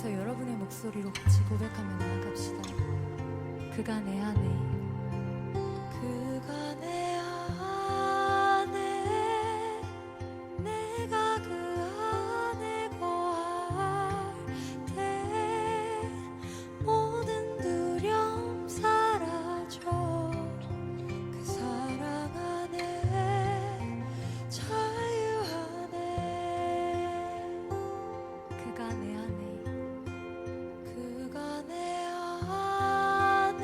위해서 여러분의 목소리로 같이 고백하며 나아갑시다. 그가 내 안에, 그가 내 안에, 내가 그 안에 거할 때 모든 두려움 사라져. 그 사랑 안에 자유하네. 그가 내 안에, 그가 내 안에,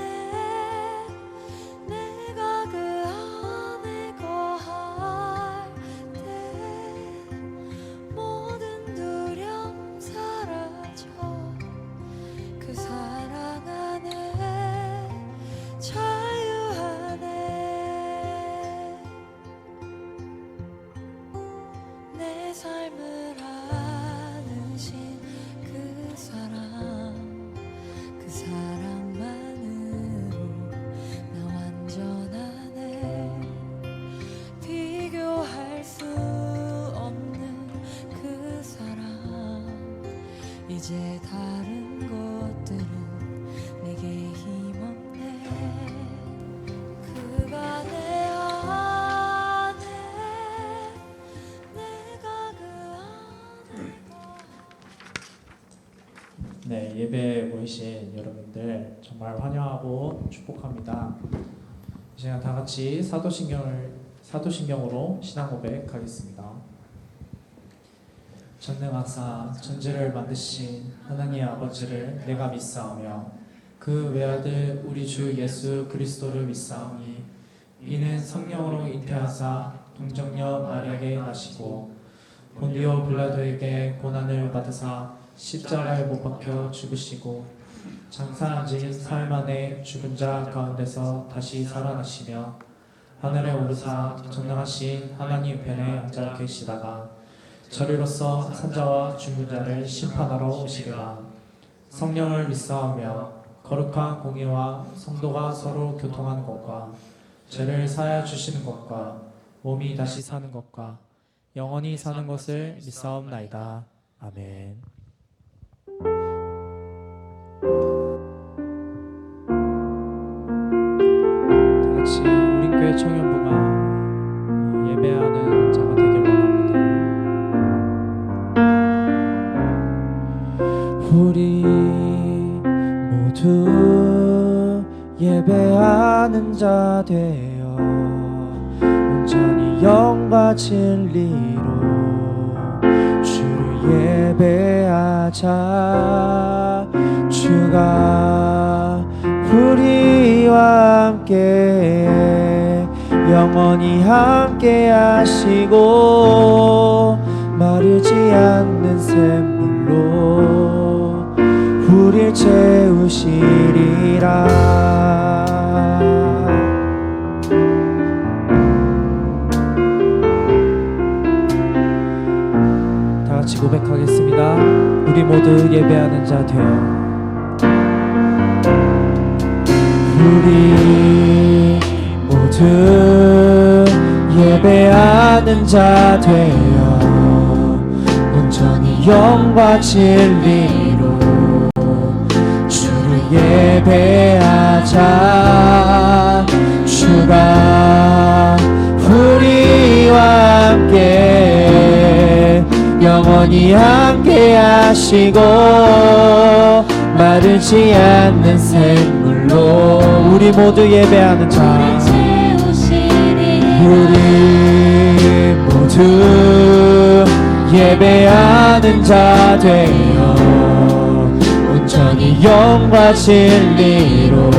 내가 그 안에 거할 때 모든 두려움 사라져. 그 사랑 안에 자유하네. 내 삶을 안으신 그 사랑만으로 나 완전하네. 비교할 수 없는 그 사랑, 이제 다른 것들은 내게 힘없네. 그가 내 안에, 내가 그 안에. 네, 예배에 모이신 여러분들 정말 환영하고 축복합니다. 이 시간 다 같이 사도신경으로 신앙 고백하겠습니다. 전능하사 천지를 만드신 하나님 아버지를 내가 믿사오며 그 외아들 우리 주 예수 그리스도를 믿사오니 이는 성령으로 잉태하사 동정녀 마리아에게 나시고 본디오 빌라도에게 고난을 받으사 십자가에 못 박혀 죽으시고 장사 지 사흘 만에 죽은 자 가운데서 다시 살아나시며 하늘에 오르사 전능하신 하나님 편에 앉아 계시다가 저리로서 산자와 죽은 자를 심판하러 오시리라. 성령을 믿사오며 거룩한 공의와 성도가 서로 교통하는 것과 죄를 사하여 주시는 것과 몸이 다시 사는 것과 영원히 사는 것을 믿사옵나이다. 아멘. 다같이 우리교회 청년부가 예배하는 자가 되길 원합니다. 우리 모두 예배하는 자 되어 온전히 영과 진리로 주를 예배하자. 주가 우리와 함께 영원히 함께 하시고 마르지 않는 샘물로 우릴 채우시리라. 다 같이 고백하겠습니다. 우리 모두 예배하는 자 되어 우리 모두 예배하는 자 되어 온전히 영과 진리로 주를 예배하자. 주가 우리와 함께 영원히 함께 하시고 마르지 않는 샘물로 우리 모두 예배하는 자, 우리 모두 예배하는 자 되어 온전히 영과 진리로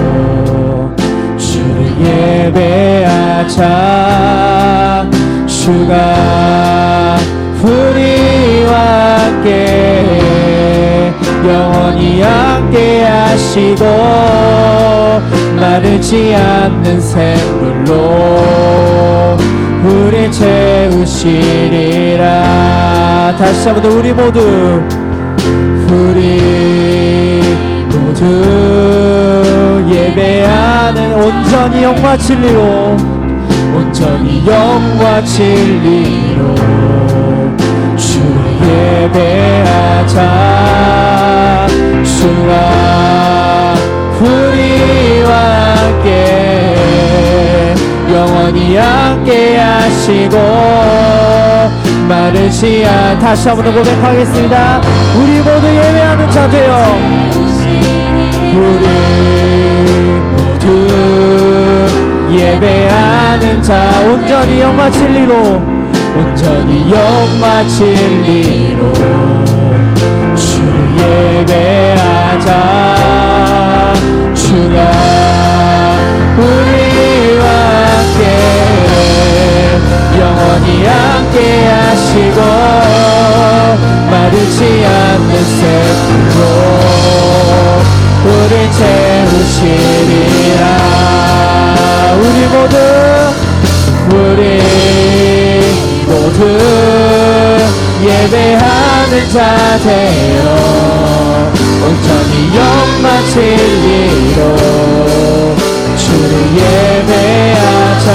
주를 예배하자. 주가 우리와 함께 영원히 함께 하시고 마르지 않는 샘물로 우리 채우시리라. 다시 한번 더 우리 모두 예배하는 온전히 영과 진리로 온전히 영과 진리로 주를 예배하자. 주가 우리와 함께 영원히 함께 하시고 마르지 않 다시 한번 고백하겠습니다. 우리 모두 예배하는 자 되어 우리 모두 예배하는 자 온전히 영과 진리로 온전히 영과 진리로 주를 예배하자. 주가 우리와 함께 영원히 함께 하시고 마르지 않는 샘물로 우릴 채우시리라. 우리 모두 예배하는 자 되어 온전히 영과 진리로 주를 예배하자.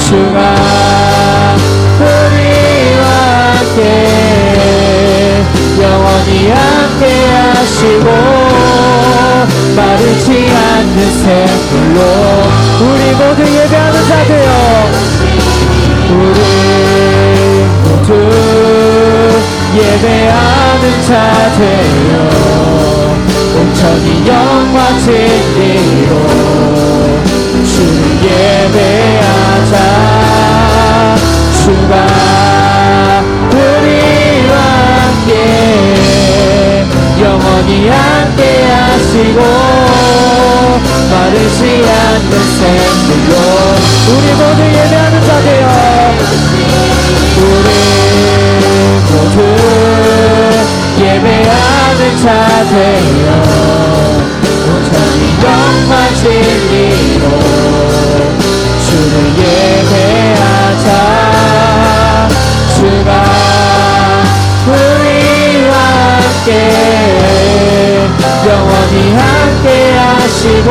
주가 우리와 함께 영원히 함께 하시고 마르지 않는 샘물로 우리 모두 예배하는 자 되어 우리 모두 예배하는 자 되어 온전히 영과 진리로 주를 예배하자. 주가 우리와 함께 영원히 함께 하시고 마르지 않는 샘물로 우리 모두 예배하는 자 되어 우리 모두 예배하는 자 되어 온전히 영과 진리로 주를 예배하자. 주가 우리와 함께 영원히 함께 하시고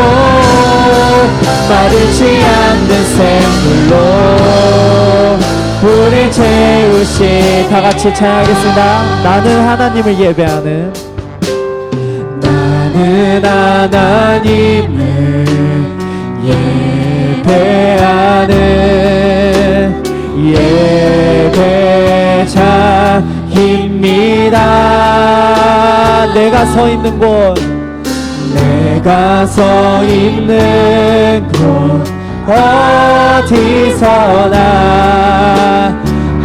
마르지 않는 샘물로 우리 채우시. 다같이 찬양하겠습니다. 나는 하나님을 예배하는 나는 하나님을 예배하는 예배자입니다. 내가 서 있는 곳 어디서나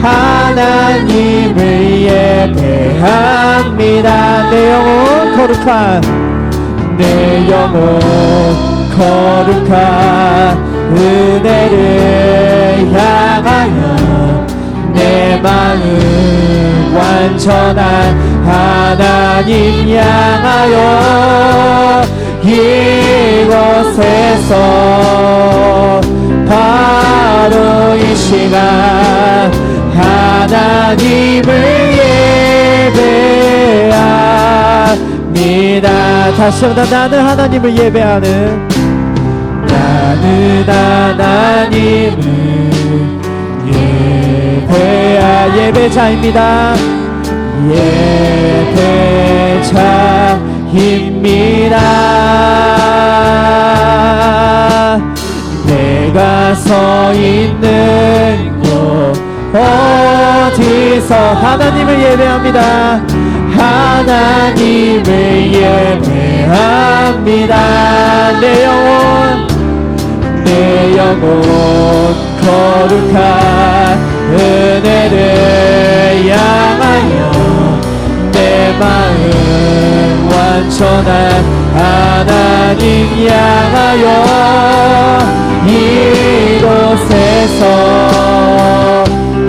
하나님을 예배합니다. 내 영혼 거룩한 은혜를 향하여 내 마음 완전한 하나님 향하여 이곳에서 바로 이 시간 하나님을 예배합니다. 다시 한번 나는 하나님을 예배하는 나는 하나님을 예배자입니다. 예배자입니다. 내가 서 있는 곳 어디서 하나님을 예배합니다. 하나님을 예배합니다. 내 영혼 거룩한 은혜를 향하여 내 마음 완전한 하나님 향하여 이곳에서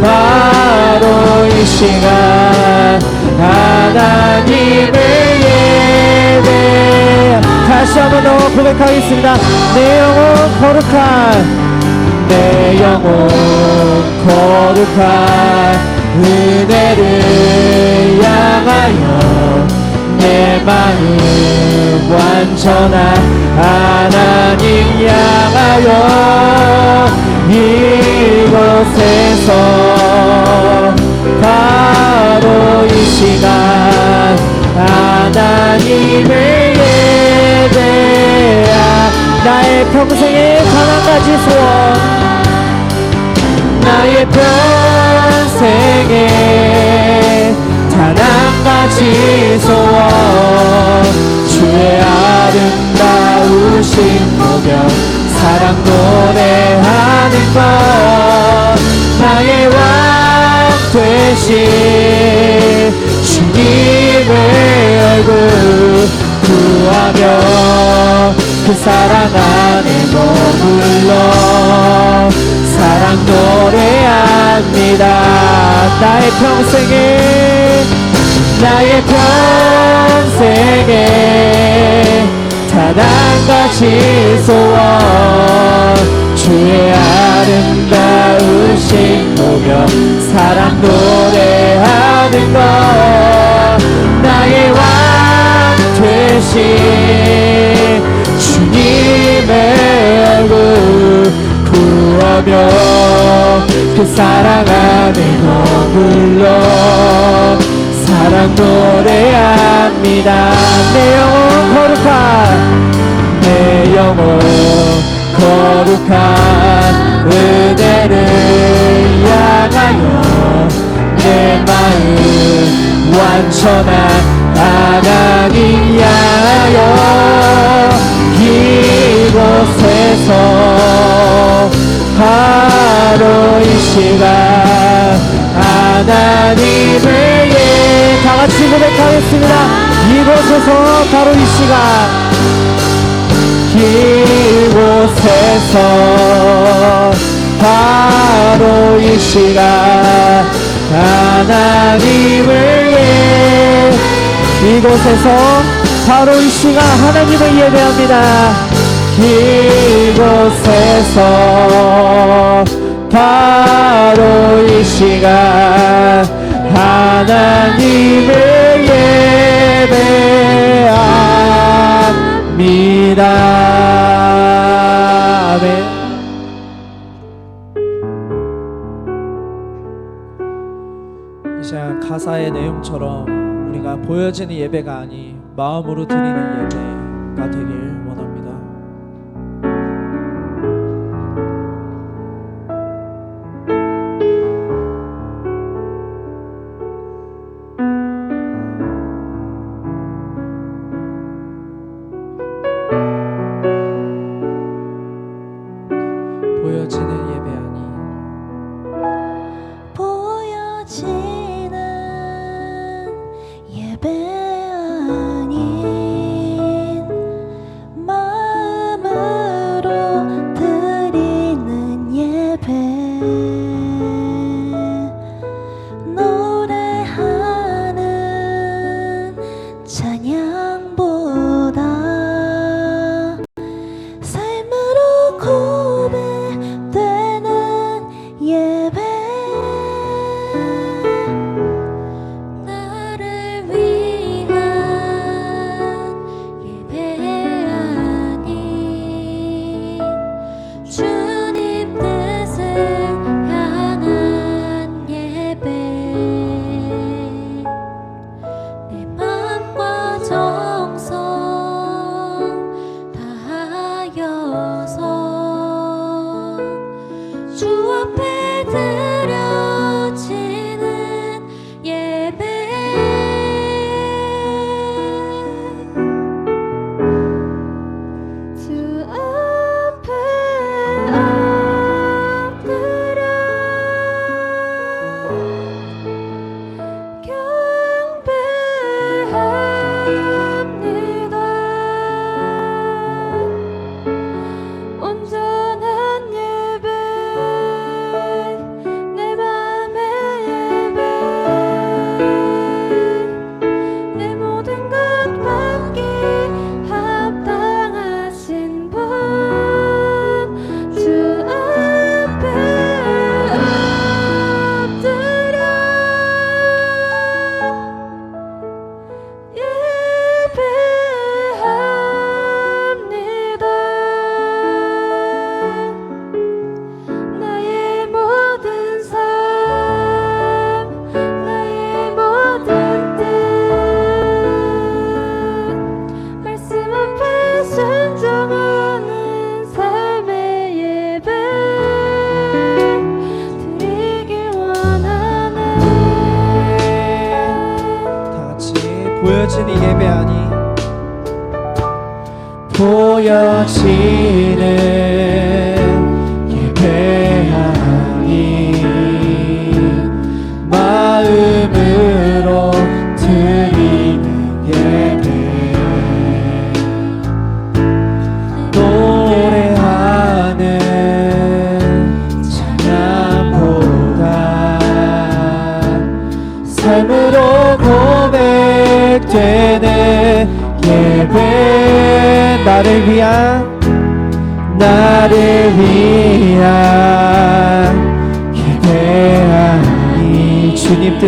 바로 이 시간 하나님을 예배. 다시 한번 더 고백하겠습니다. 내 영혼 거룩한 은혜를 향하여 내 마음 완전한 하나님 향하여 이곳에서 바로 이 시간 하나님 하나님을 예배하 나의 평생의 단 한 가지 소원 나의 평생에 단 한 가지 소원 주의 아름다우신 모병 사랑 노래하는 것 나의 왕 되신 주님의 얼굴 구하며 그 사랑 안에 머물러 사랑 노래합니다 나의 평생에 단 한 가지 소원 주의 아름다우신 보며 사랑 노래하는 것 나의 왕 되신 주님의 얼굴 구하며 그 사랑 안에 머물러 사랑 노래합니다 내 영혼 거룩한 내 영혼 거룩한 은혜를 향하여 내 마음 완전한 하나님 향하여 이곳에서 바로 이 시간 하나님을 다같이 고백하겠습니다 이곳에서 바로 이 시간 이곳에서 바로 이 시간 하나님을 이곳에서 바로 이 시간 하나님을 예배합니다 이곳에서 바로 이 시간 하나님을 예배합니다 아멘. 이 시간 가사의 내용처럼 우리가 보여지는 예배가 아닌 마음으로 드리는 예배가 되길 원합니다. 보여지는 예배 아닌 보여지는 예배 아닌 보여지는 예배 아니 보여지는 예배하니 마음으로 드리는 예배 노래하는 찬양보다 삶으로 고백되는 예배 나를 위한 예배하니 주님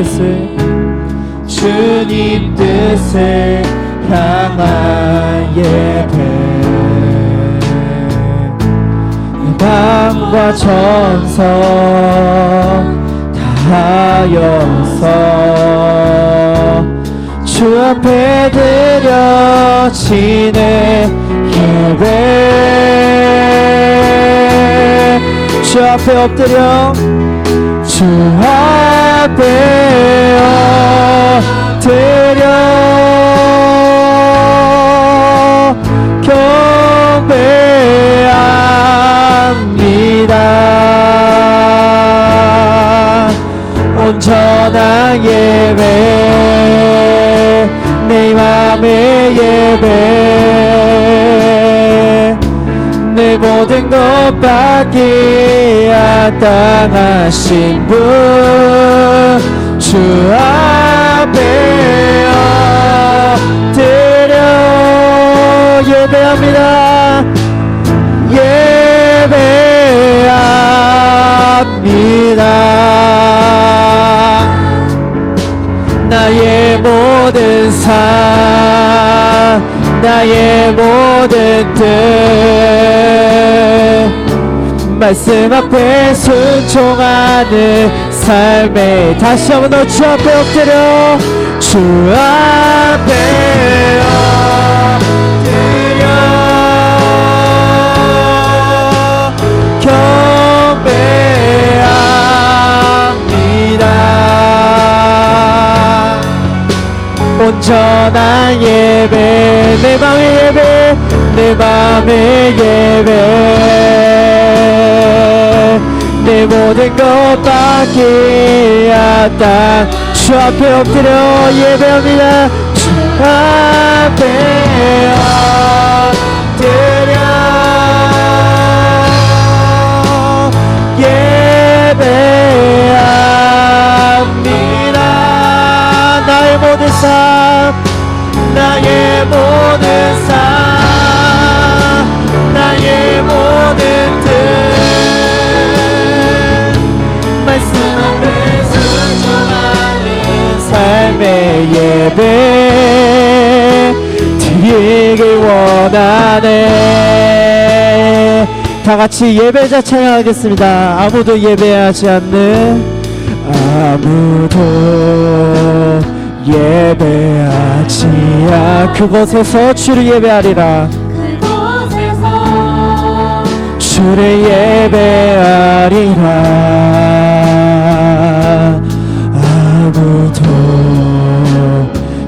뜻을 향한 예배 밤과 전성 다하여서 주 앞에 드려지는 예배 주 앞에 엎드려 주 앞에 엎드려 경배합니다 온전한 예배 내 맘의 예배 내 모든 것 받기야 당하신 분 주 앞에 엎드려 예배합니다 예배합니다 나의 모든 삶 나의 모든 뜻 말씀 앞에 순종하는 삶에 다시 한번 더 주 앞에 엎드려 주 앞에 엎드려 경배합니다 온전한 예배 내 맘의 예배 내 맘의 예배 내 모든 것 받기야 주 앞에 엎드려 예배합니다 주 앞에 엎드려 예배합니다 나의 모든 삶 나의 모든 삶 나의 모든 뜻 말씀 앞에 순종하는 삶의 예배 드리길 원하네 다같이 예배자 찬양하겠습니다 아무도 예배하지 않는 아무도 예배하지 그곳에서 주를 예배하리라 그곳에서 주를 예배하리라 아무도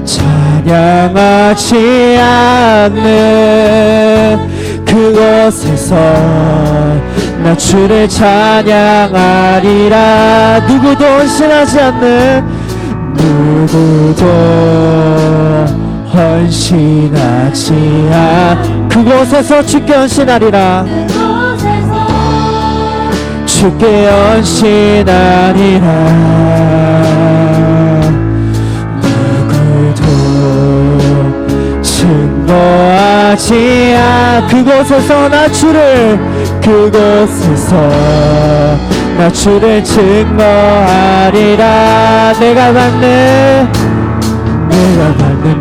찬양하지 않는 그곳에서 나 주를 찬양하리라 누구도 헌신하지 않는 누구도 헌신하지 않 그곳에서 주께 헌신하리라 그곳에서 주께 헌신하리라 누구도 증거하지 않 그곳에서 나 주를 그곳에서 나 주를 증거하리라 내가 받는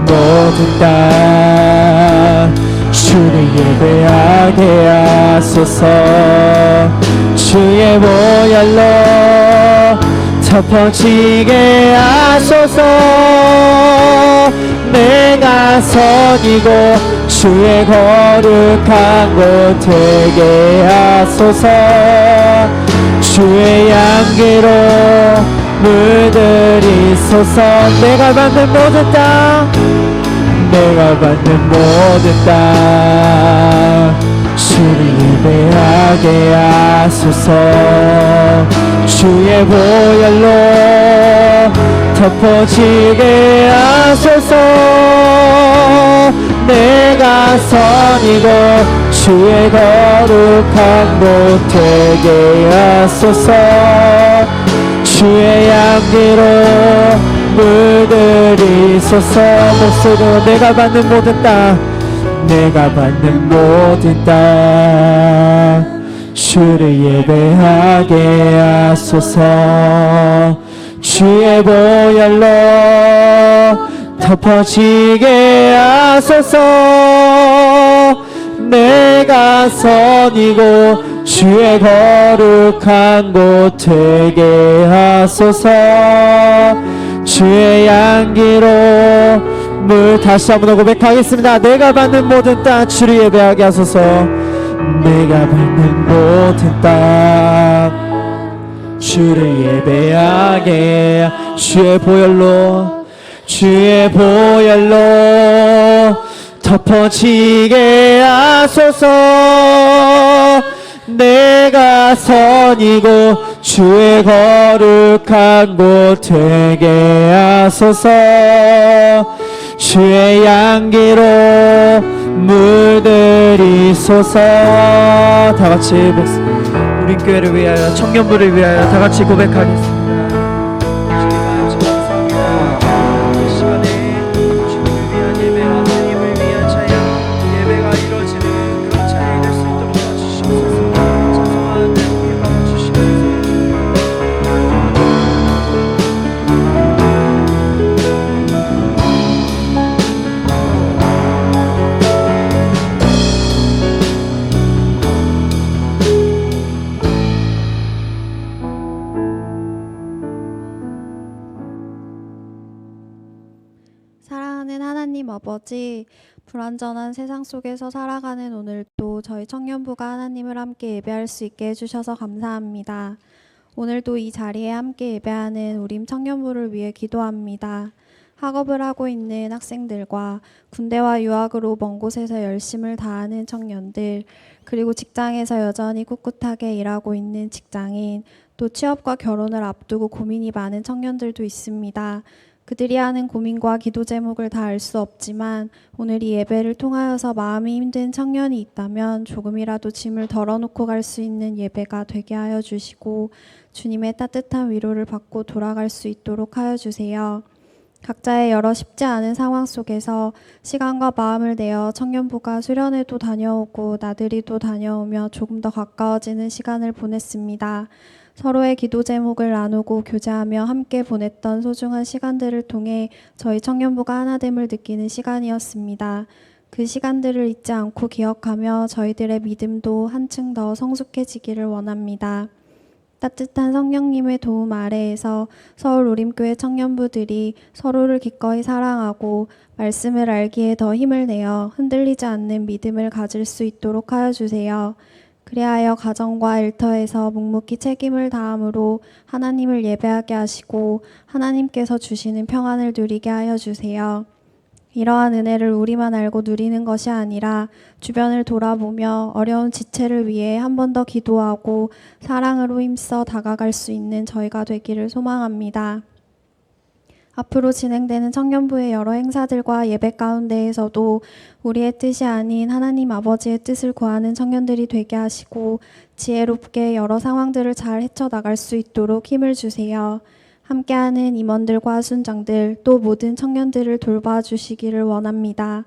모든 땅 주를 예배하게 하소서 주의 보혈로 덮어지게 하소서 내가 선이고 주의 거룩한 곳 되게 하소서 주의 향기로 물들이소서. 내가 받는 모든 땅, 내가 받는 모든 땅, 주를 예배하게 하소서. 주의 보혈로 덮어지게 하소서. 내가 선이고 주의 거룩한 곳 되게 하소서. 주의 향기로 물들이소서. 목소리로 내가 받는 모든 땅, 내가 받는 모든 땅, 주를 예배하게 하소서. 주의 보혈로 덮어지게 하소서. 내가 선이고 주의 거룩한 곳 되게 하소서. 주의 향기로 물 다시 한번 고백하겠습니다. 내가 받는 모든 땅, 주를 예배하게 하소서. 내가 받는 모든 땅, 주를 예배하게. 주의 보혈로, 주의 보혈로 덮어지게 하소서. 내가 선이고 주의 거룩한 곳 되게 하소서. 주의 향기로 물들이소서. 다같이 우리 교회를 위하여, 청년부를 위하여 다같이 고백하겠습니다. 사랑하는 하나님 아버지, 불완전한 세상 속에서 살아가는 오늘도 저희 청년부가 하나님을 함께 예배할 수 있게 해주셔서 감사합니다. 오늘도 이 자리에 함께 예배하는 우리 청년부를 위해 기도합니다. 학업을 하고 있는 학생들과 군대와 유학으로 먼 곳에서 열심을 다하는 청년들, 그리고 직장에서 여전히 꿋꿋하게 일하고 있는 직장인, 또 취업과 결혼을 앞두고 고민이 많은 청년들도 있습니다. 그들이 하는 고민과 기도 제목을 다 알 수 없지만 오늘 이 예배를 통하여서 마음이 힘든 청년이 있다면 조금이라도 짐을 덜어놓고 갈 수 있는 예배가 되게 하여 주시고 주님의 따뜻한 위로를 받고 돌아갈 수 있도록 하여 주세요. 각자의 여러 쉽지 않은 상황 속에서 시간과 마음을 내어 청년부가 수련회도 다녀오고 나들이도 다녀오며 조금 더 가까워지는 시간을 보냈습니다. 서로의 기도 제목을 나누고 교제하며 함께 보냈던 소중한 시간들을 통해 저희 청년부가 하나됨을 느끼는 시간이었습니다. 그 시간들을 잊지 않고 기억하며 저희들의 믿음도 한층 더 성숙해지기를 원합니다. 따뜻한 성령님의 도움 아래에서 서울 우림교회 청년부들이 서로를 기꺼이 사랑하고 말씀을 알기에 더 힘을 내어 흔들리지 않는 믿음을 가질 수 있도록 하여 주세요. 그리하여 가정과 일터에서 묵묵히 책임을 다함으로 하나님을 예배하게 하시고 하나님께서 주시는 평안을 누리게 하여 주세요. 이러한 은혜를 우리만 알고 누리는 것이 아니라 주변을 돌아보며 어려운 지체를 위해 한 번 더 기도하고 사랑으로 힘써 다가갈 수 있는 저희가 되기를 소망합니다. 앞으로 진행되는 청년부의 여러 행사들과 예배 가운데에서도 우리의 뜻이 아닌 하나님 아버지의 뜻을 구하는 청년들이 되게 하시고 지혜롭게 여러 상황들을 잘 헤쳐나갈 수 있도록 힘을 주세요. 함께하는 임원들과 순장들 또 모든 청년들을 돌봐주시기를 원합니다.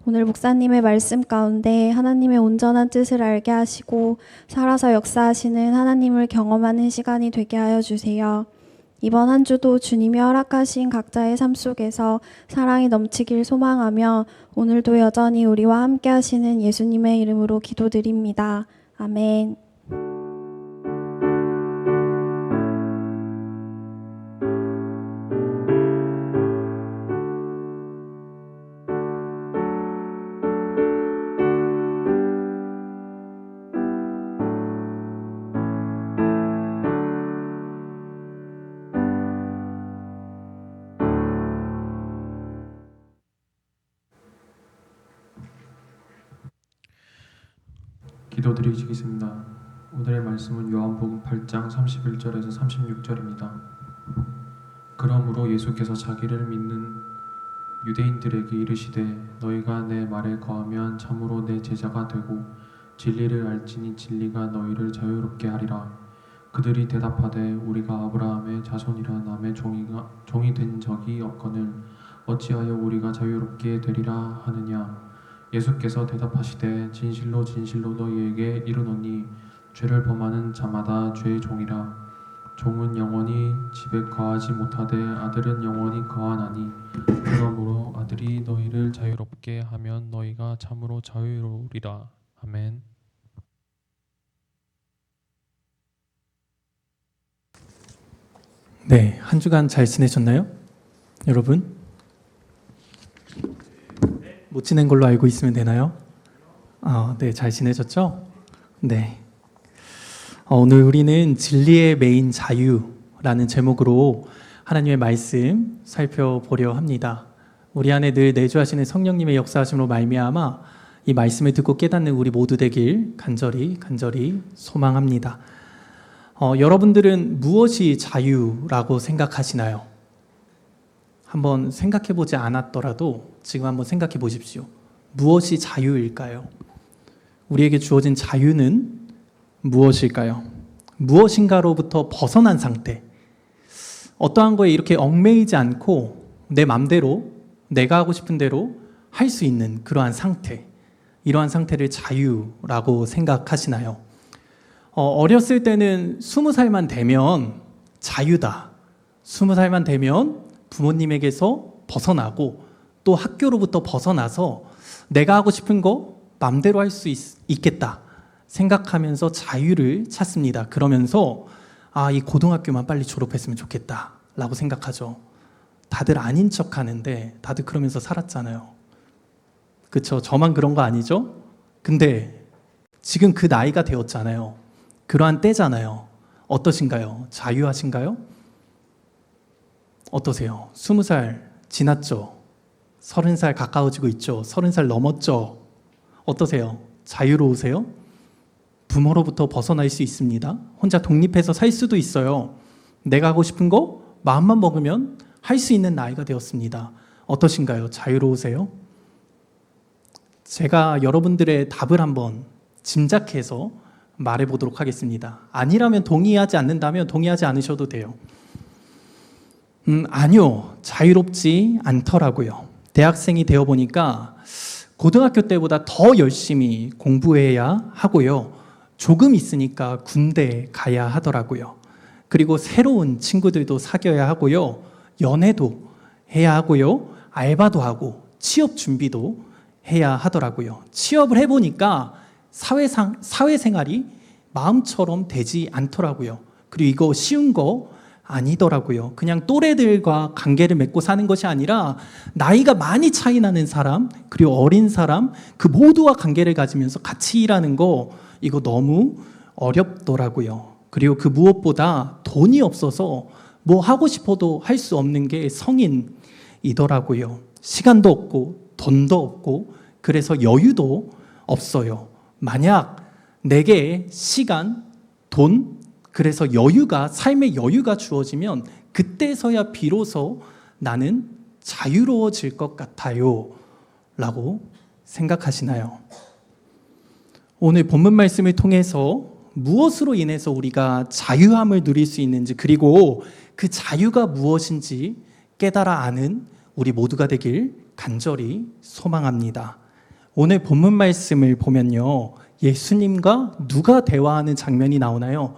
오늘 목사님의 말씀 가운데 하나님의 온전한 뜻을 알게 하시고 살아서 역사하시는 하나님을 경험하는 시간이 되게 하여 주세요. 이번 한 주도 주님이 허락하신 각자의 삶 속에서 사랑이 넘치길 소망하며 오늘도 여전히 우리와 함께 하시는 예수님의 이름으로 기도드립니다. 아멘. 기도드리겠습니다. 오늘의 말씀은 요한복음 8장 31절에서 36절입니다. 그러므로 예수께서 자기를 믿는 유대인들에게 이르시되 너희가 내 말에 거하면 참으로 내 제자가 되고 진리를 알지니 진리가 너희를 자유롭게 하리라. 그들이 대답하되 우리가 아브라함의 자손이라 남의 종이 된 적이 없거늘 어찌하여 우리가 자유롭게 되리라 하느냐. 예수께서 대답하시되 진실로 진실로 너희에게 이르노니 죄를 범하는 자마다 죄의 종이라. 종은 영원히 집에 거하지 못하되 아들은 영원히 거하나니 그러므로 아들이 너희를 자유롭게 하면 너희가 참으로 자유로우리라. 아멘. 네, 한 주간 잘 지내셨나요? 여러분? 못 지낸 걸로 알고 있으면 되나요? 네, 잘 지내셨죠? 네. 오늘 우리는 진리의 메인 자유라는 제목으로 하나님의 말씀 살펴보려 합니다. 우리 안에 늘 내주하시는 성령님의 역사하심으로 말미암아 이 말씀을 듣고 깨닫는 우리 모두 되길 간절히 소망합니다. 여러분들은 무엇이 자유라고 생각하시나요? 한번 생각해 보지 않았더라도 지금 한번 생각해 보십시오. 무엇이 자유일까요? 우리에게 주어진 자유는 무엇일까요? 무엇인가로부터 벗어난 상태. 어떠한 거에 이렇게 얽매이지 않고 내 맘대로 내가 하고 싶은 대로 할 수 있는 그러한 상태. 이러한 상태를 자유라고 생각하시나요? 어렸을 때는 20살만 되면 자유다. 20살만 되면 부모님에게서 벗어나고 또 학교로부터 벗어나서 내가 하고 싶은 거 맘대로 할 수 있겠다 생각하면서 자유를 찾습니다. 그러면서 이 고등학교만 빨리 졸업했으면 좋겠다 라고 생각하죠. 다들 아닌 척 하는데 다들 그러면서 살았잖아요. 그쵸? 저만 그런 거 아니죠? 근데 지금 그 나이가 되었잖아요. 그러한 때잖아요. 어떠신가요? 자유하신가요? 어떠세요? 20살 지났죠? 30살 가까워지고 있죠? 30살 넘었죠? 어떠세요? 자유로우세요? 부모로부터 벗어날 수 있습니다. 혼자 독립해서 살 수도 있어요. 내가 하고 싶은 거 마음만 먹으면 할 수 있는 나이가 되었습니다. 어떠신가요? 자유로우세요? 제가 여러분들의 답을 한번 짐작해서 말해보도록 하겠습니다. 아니라면 동의하지 않는다면 동의하지 않으셔도 돼요. 아니요. 자유롭지 않더라고요. 대학생이 되어보니까 고등학교 때보다 더 열심히 공부해야 하고요. 조금 있으니까 군대 가야 하더라고요. 그리고 새로운 친구들도 사귀어야 하고요. 연애도 해야 하고요. 알바도 하고 취업 준비도 해야 하더라고요. 취업을 해보니까 사회생활이 마음처럼 되지 않더라고요. 그리고 이거 쉬운 거 아니더라고요. 그냥 또래들과 관계를 맺고 사는 것이 아니라 나이가 많이 차이 나는 사람, 그리고 어린 사람, 그 모두와 관계를 가지면서 같이 일하는 거 이거 너무 어렵더라고요. 그리고 그 무엇보다 돈이 없어서 뭐 하고 싶어도 할 수 없는 게 성인이더라고요. 시간도 없고 돈도 없고 그래서 여유도 없어요. 만약 내게 시간, 돈, 그래서 여유가, 삶의 여유가 주어지면 그때서야 비로소 나는 자유로워질 것 같아요 라고 생각하시나요? 오늘 본문 말씀을 통해서 무엇으로 인해서 우리가 자유함을 누릴 수 있는지, 그리고 그 자유가 무엇인지 깨달아 아는 우리 모두가 되길 간절히 소망합니다. 오늘 본문 말씀을 보면요, 예수님과 누가 대화하는 장면이 나오나요?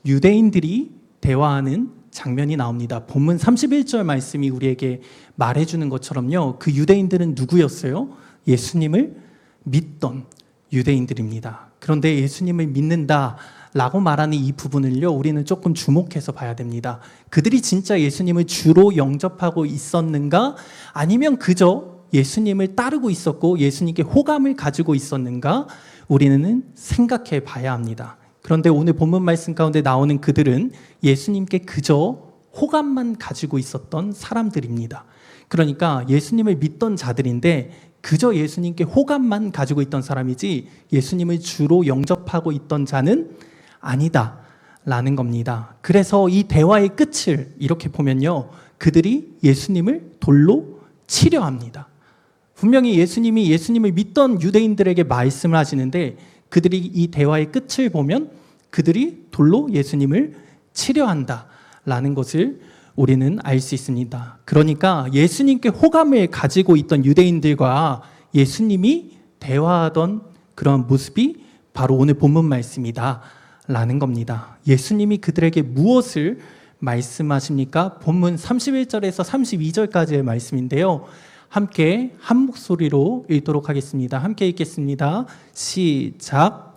유대인들이 대화하는 장면이 나옵니다. 본문 31절 말씀이 우리에게 말해주는 것처럼요, 그 유대인들은 누구였어요? 예수님을 믿던 유대인들입니다. 그런데 예수님을 믿는다라고 말하는 이 부분을요, 우리는 조금 주목해서 봐야 됩니다. 그들이 진짜 예수님을 주로 영접하고 있었는가? 아니면 그저 예수님을 따르고 있었고 예수님께 호감을 가지고 있었는가? 우리는 생각해 봐야 합니다. 그런데 오늘 본문 말씀 가운데 나오는 그들은 예수님께 그저 호감만 가지고 있었던 사람들입니다. 그러니까 예수님을 믿던 자들인데 그저 예수님께 호감만 가지고 있던 사람이지 예수님을 주로 영접하고 있던 자는 아니다 라는 겁니다. 그래서 이 대화의 끝을 이렇게 보면요, 그들이 예수님을 돌로 치려 합니다. 분명히 예수님이 예수님을 믿던 유대인들에게 말씀을 하시는데 그들이 이 대화의 끝을 보면 그들이 돌로 예수님을 치려 한다라는 것을 우리는 알 수 있습니다. 그러니까 예수님께 호감을 가지고 있던 유대인들과 예수님이 대화하던 그런 모습이 바로 오늘 본문 말씀이다 라는 겁니다. 예수님이 그들에게 무엇을 말씀하십니까? 본문 31절에서 32절까지의 말씀인데요, 함께 한 목소리로 읽도록 하겠습니다. 함께 읽겠습니다. 시작.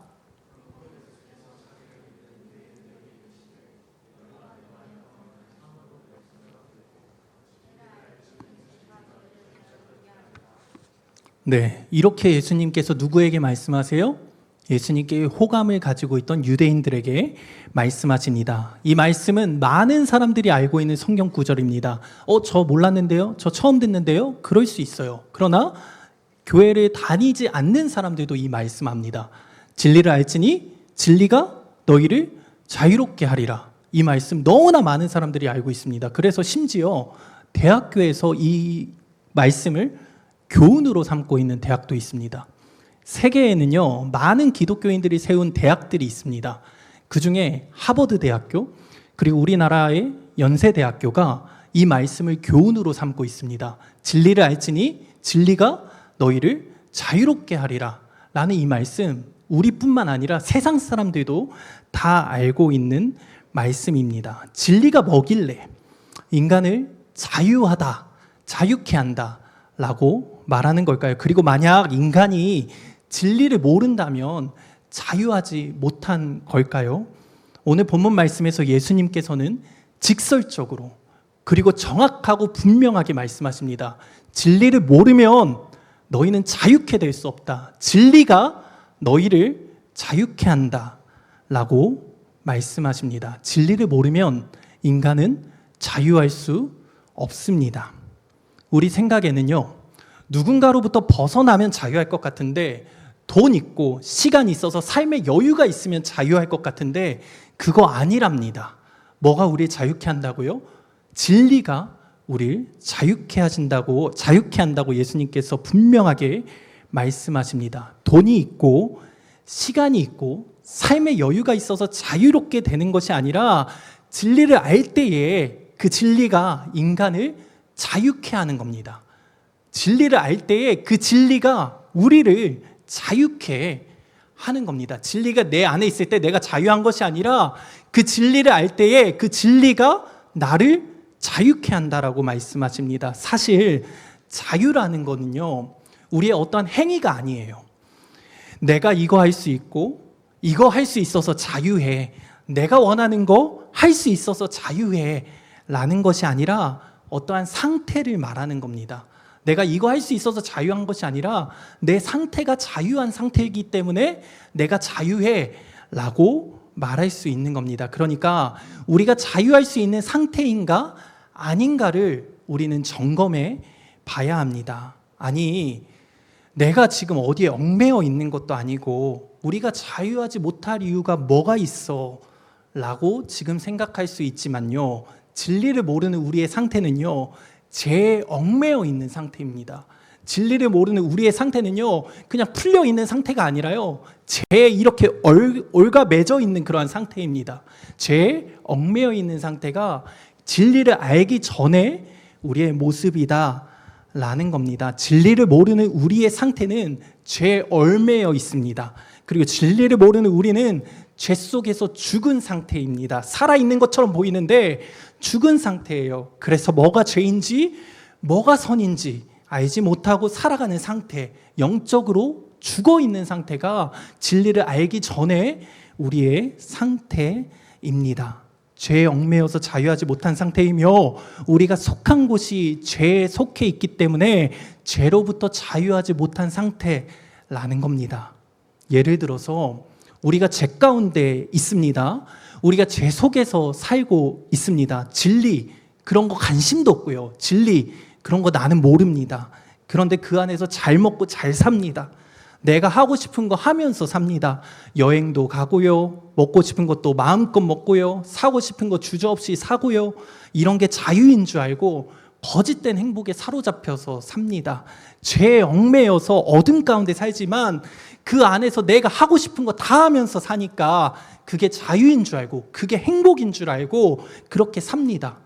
네, 이렇게 예수님께서 누구에게 말씀하세요? 예수님께 호감을 가지고 있던 유대인들에게 말씀하십니다. 이 말씀은 많은 사람들이 알고 있는 성경 구절입니다. 저 몰랐는데요? 저 처음 듣는데요? 그럴 수 있어요. 그러나 교회를 다니지 않는 사람들도 이 말씀합니다. 진리를 알지니 진리가 너희를 자유롭게 하리라. 이 말씀 너무나 많은 사람들이 알고 있습니다. 그래서 심지어 대학교에서 이 말씀을 교훈으로 삼고 있는 대학도 있습니다. 세계에는요, 많은 기독교인들이 세운 대학들이 있습니다. 그 중에 하버드 대학교, 그리고 우리나라의 연세대학교가 이 말씀을 교훈으로 삼고 있습니다. 진리를 알지니 진리가 너희를 자유롭게 하리라 라는 이 말씀, 우리뿐만 아니라 세상 사람들도 다 알고 있는 말씀입니다. 진리가 뭐길래 인간을 자유하다, 자유케 한다 라고 말하는 걸까요? 그리고 만약 인간이 진리를 모른다면 자유하지 못한 걸까요? 오늘 본문 말씀에서 예수님께서는 직설적으로 그리고 정확하고 분명하게 말씀하십니다. 진리를 모르면 너희는 자유케 될 수 없다. 진리가 너희를 자유케 한다 라고 말씀하십니다. 진리를 모르면 인간은 자유할 수 없습니다. 우리 생각에는요, 누군가로부터 벗어나면 자유할 것 같은데, 돈 있고 시간 있어서 삶의 여유가 있으면 자유할 것 같은데 그거 아니랍니다. 뭐가 우리를 자유케 한다고요? 진리가 우리를 자유케 한다고 예수님께서 분명하게 말씀하십니다. 돈이 있고 시간이 있고 삶의 여유가 있어서 자유롭게 되는 것이 아니라 진리를 알 때에 그 진리가 인간을 자유케 하는 겁니다. 진리를 알 때에 그 진리가 우리를 자유케 하는 겁니다. 진리가 내 안에 있을 때 내가 자유한 것이 아니라 그 진리를 알 때에 그 진리가 나를 자유케 한다라고 말씀하십니다. 사실 자유라는 거는요, 우리의 어떤 행위가 아니에요. 내가 이거 할 수 있고 이거 할 수 있어서 자유해, 내가 원하는 거 할 수 있어서 자유해 라는 것이 아니라 어떠한 상태를 말하는 겁니다. 내가 이거 할 수 있어서 자유한 것이 아니라 내 상태가 자유한 상태이기 때문에 내가 자유해 라고 말할 수 있는 겁니다. 그러니까 우리가 자유할 수 있는 상태인가 아닌가를 우리는 점검해 봐야 합니다. 아니, 내가 지금 어디에 얽매여 있는 것도 아니고 우리가 자유하지 못할 이유가 뭐가 있어 라고 지금 생각할 수 있지만요, 진리를 모르는 우리의 상태는요, 죄에 얽매여 있는 상태입니다. 진리를 모르는 우리의 상태는요, 그냥 풀려 있는 상태가 아니라요, 죄에 이렇게 올가 맺어 있는 그러한 상태입니다. 죄에 얽매여 있는 상태가 진리를 알기 전에 우리의 모습이다 라는 겁니다. 진리를 모르는 우리의 상태는 죄에 얽매여 있습니다. 그리고 진리를 모르는 우리는 죄 속에서 죽은 상태입니다. 살아있는 것처럼 보이는데 죽은 상태예요. 그래서 뭐가 죄인지 뭐가 선인지 알지 못하고 살아가는 상태, 영적으로 죽어있는 상태가 진리를 알기 전에 우리의 상태입니다. 죄에 얽매여서 자유하지 못한 상태이며 우리가 속한 곳이 죄에 속해 있기 때문에 죄로부터 자유하지 못한 상태라는 겁니다. 예를 들어서 우리가 죄 가운데 있습니다. 우리가 죄 속에서 살고 있습니다. 진리 그런 거 관심도 없고요. 진리 그런 거 나는 모릅니다. 그런데 그 안에서 잘 먹고 잘 삽니다. 내가 하고 싶은 거 하면서 삽니다. 여행도 가고요. 먹고 싶은 것도 마음껏 먹고요. 사고 싶은 거 주저없이 사고요. 이런 게 자유인 줄 알고 거짓된 행복에 사로잡혀서 삽니다. 죄에 얽매여서 어둠 가운데 살지만 그 안에서 내가 하고 싶은 거 다 하면서 사니까 그게 자유인 줄 알고 그게 행복인 줄 알고 그렇게 삽니다.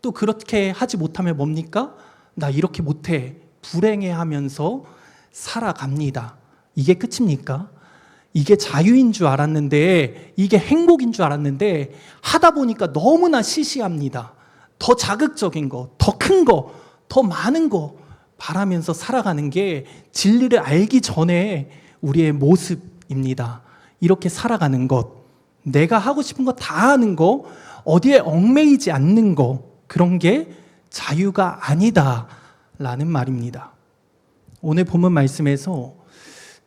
또 그렇게 하지 못하면 뭡니까? 나 이렇게 못해. 불행해하면서 살아갑니다. 이게 끝입니까? 이게 자유인 줄 알았는데, 이게 행복인 줄 알았는데 하다 보니까 너무나 시시합니다. 더 자극적인 거, 더 큰 거, 더 많은 거 바라면서 살아가는 게 진리를 알기 전에 우리의 모습입니다. 이렇게 살아가는 것, 내가 하고 싶은 거 다 하는 거, 어디에 얽매이지 않는 거, 그런 게 자유가 아니다 라는 말입니다. 오늘 본문 말씀에서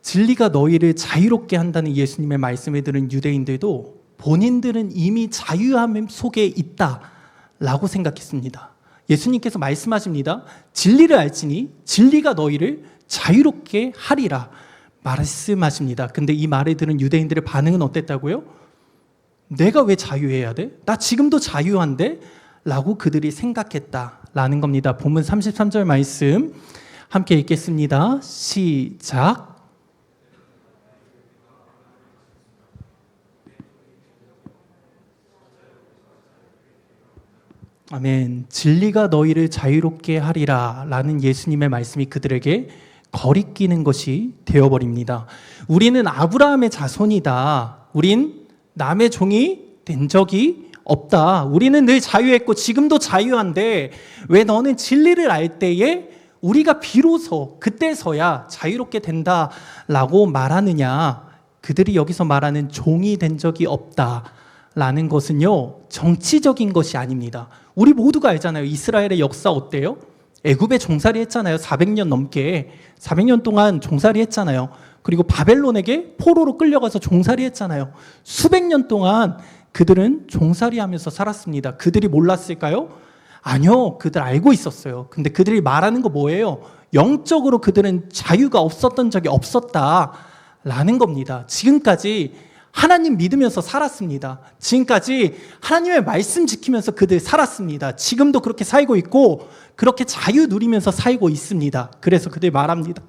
진리가 너희를 자유롭게 한다는 예수님의 말씀을 들은 유대인들도 본인들은 이미 자유함 속에 있다라고 생각했습니다. 예수님께서 말씀하십니다. 진리를 알지니 진리가 너희를 자유롭게 하리라 말씀하십니다. 근데 이 말을 들은 유대인들의 반응은 어땠다고요? 내가 왜 자유해야 돼? 나 지금도 자유한데? 라고 그들이 생각했다라는 겁니다. 본문 33절 말씀 함께 읽겠습니다. 시작. 아멘. 진리가 너희를 자유롭게 하리라 라는 예수님의 말씀이 그들에게 거리끼는 것이 되어버립니다. 우리는 아브라함의 자손이다. 우린 남의 종이 된 적이 없다. 우리는 늘 자유했고 지금도 자유한데 왜 너는 진리를 알 때에 우리가 비로소 그때서야 자유롭게 된다라고 말하느냐. 그들이 여기서 말하는 종이 된 적이 없다라는 것은요, 정치적인 것이 아닙니다. 우리 모두가 알잖아요. 이스라엘의 역사 어때요? 애굽에 종살이 했잖아요. 400년 넘게 400년 동안 종살이 했잖아요. 그리고 바벨론에게 포로로 끌려가서 종살이 했잖아요. 수백 년 동안 그들은 종살이 하면서 살았습니다. 그들이 몰랐을까요? 아니요. 그들 알고 있었어요. 근데 그들이 말하는 거 뭐예요? 영적으로 그들은 자유가 없었던 적이 없었다라는 겁니다. 지금까지 하나님 믿으면서 살았습니다. 지금까지 하나님의 말씀 지키면서 그들 살았습니다. 지금도 그렇게 살고 있고 그렇게 자유 누리면서 살고 있습니다. 그래서 그들 말합니다.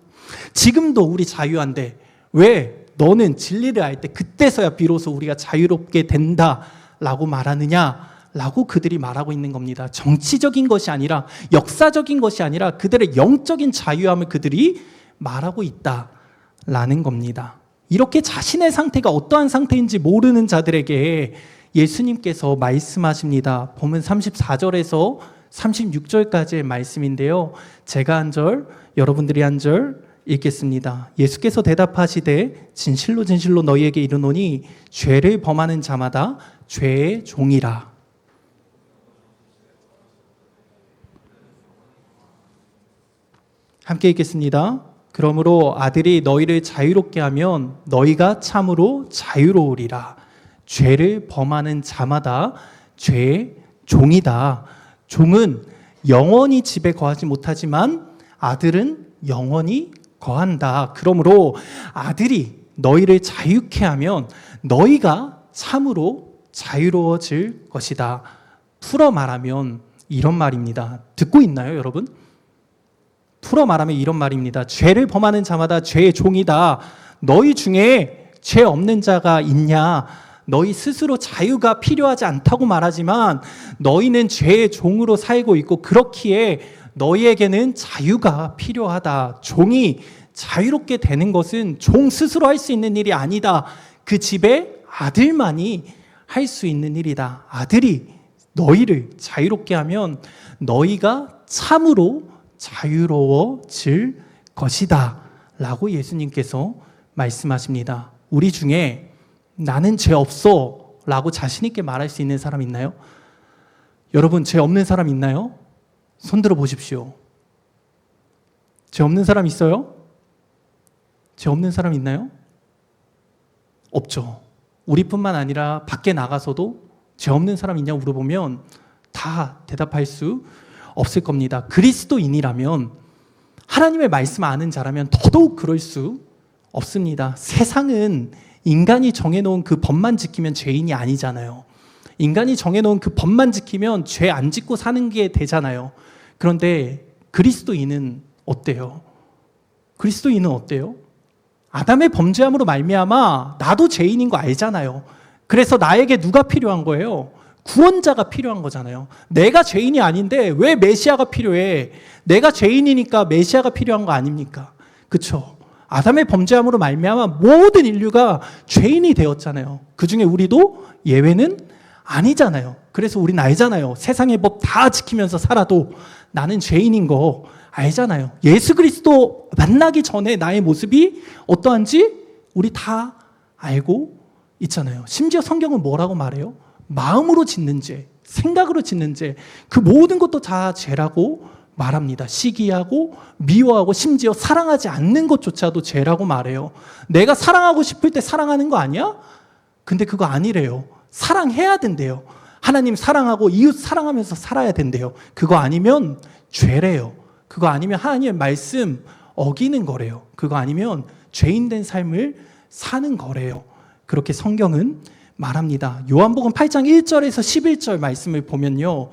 지금도 우리 자유한데 왜 너는 진리를 알 때 그때서야 비로소 우리가 자유롭게 된다라고 말하느냐라고 그들이 말하고 있는 겁니다. 정치적인 것이 아니라 역사적인 것이 아니라 그들의 영적인 자유함을 그들이 말하고 있다라는 겁니다. 이렇게 자신의 상태가 어떠한 상태인지 모르는 자들에게 예수님께서 말씀하십니다. 본문 34절에서 36절까지의 말씀인데요. 제가 한 절, 여러분들이 한 절 읽겠습니다. 예수께서 대답하시되 진실로 진실로 너희에게 이르노니 죄를 범하는 자마다 죄의 종이라. 함께 읽겠습니다. 그러므로 아들이 너희를 자유롭게 하면 너희가 참으로 자유로우리라. 죄를 범하는 자마다 죄의 종이다. 종은 영원히 집에 거하지 못하지만 아들은 영원히 거한다. 그러므로 아들이 너희를 자유케 하면 너희가 참으로 자유로워질 것이다. 풀어 말하면 이런 말입니다. 듣고 있나요, 여러분? 풀어 말하면 이런 말입니다. 죄를 범하는 자마다 죄의 종이다. 너희 중에 죄 없는 자가 있냐? 너희 스스로 자유가 필요하지 않다고 말하지만 너희는 죄의 종으로 살고 있고 그렇기에 너희에게는 자유가 필요하다. 종이 자유롭게 되는 것은 종 스스로 할 수 있는 일이 아니다. 그 집에 아들만이 할 수 있는 일이다. 아들이 너희를 자유롭게 하면 너희가 참으로 자유로워질 것이다 라고 예수님께서 말씀하십니다. 우리 중에 나는 죄 없어 라고 자신 있게 말할 수 있는 사람 있나요? 여러분, 죄 없는 사람 있나요? 손 들어 보십시오. 죄 없는 사람 있어요? 죄 없는 사람 있나요? 없죠. 우리뿐만 아니라 밖에 나가서도 죄 없는 사람 있냐고 물어보면 다 대답할 수 없을 겁니다. 그리스도인이라면 하나님의 말씀 아는 자라면 더더욱 그럴 수 없습니다. 세상은 인간이 정해놓은 그 법만 지키면 죄인이 아니잖아요. 인간이 정해놓은 그 법만 지키면 죄 안 짓고 사는 게 되잖아요. 그런데 그리스도인은 어때요? 그리스도인은 어때요? 아담의 범죄함으로 말미암아 나도 죄인인 거 알잖아요. 그래서 나에게 누가 필요한 거예요? 구원자가 필요한 거잖아요. 내가 죄인이 아닌데 왜 메시아가 필요해? 내가 죄인이니까 메시아가 필요한 거 아닙니까? 그렇죠? 아담의 범죄함으로 말미암아 모든 인류가 죄인이 되었잖아요. 그중에 우리도 예외는 아니잖아요. 그래서 우린 알잖아요. 세상의 법 다 지키면서 살아도 나는 죄인인 거 알잖아요. 예수 그리스도 만나기 전에 나의 모습이 어떠한지 우리 다 알고 있잖아요. 심지어 성경은 뭐라고 말해요? 마음으로 짓는 죄, 생각으로 짓는 죄, 그 모든 것도 다 죄라고 말합니다. 시기하고 미워하고 심지어 사랑하지 않는 것조차도 죄라고 말해요. 내가 사랑하고 싶을 때 사랑하는 거 아니야? 근데 그거 아니래요. 사랑해야 된대요. 하나님 사랑하고 이웃 사랑하면서 살아야 된대요. 그거 아니면 죄래요. 그거 아니면 하나님의 말씀 어기는 거래요. 그거 아니면 죄인된 삶을 사는 거래요. 그렇게 성경은 말합니다. 요한복음 8장 1절에서 11절 말씀을 보면요,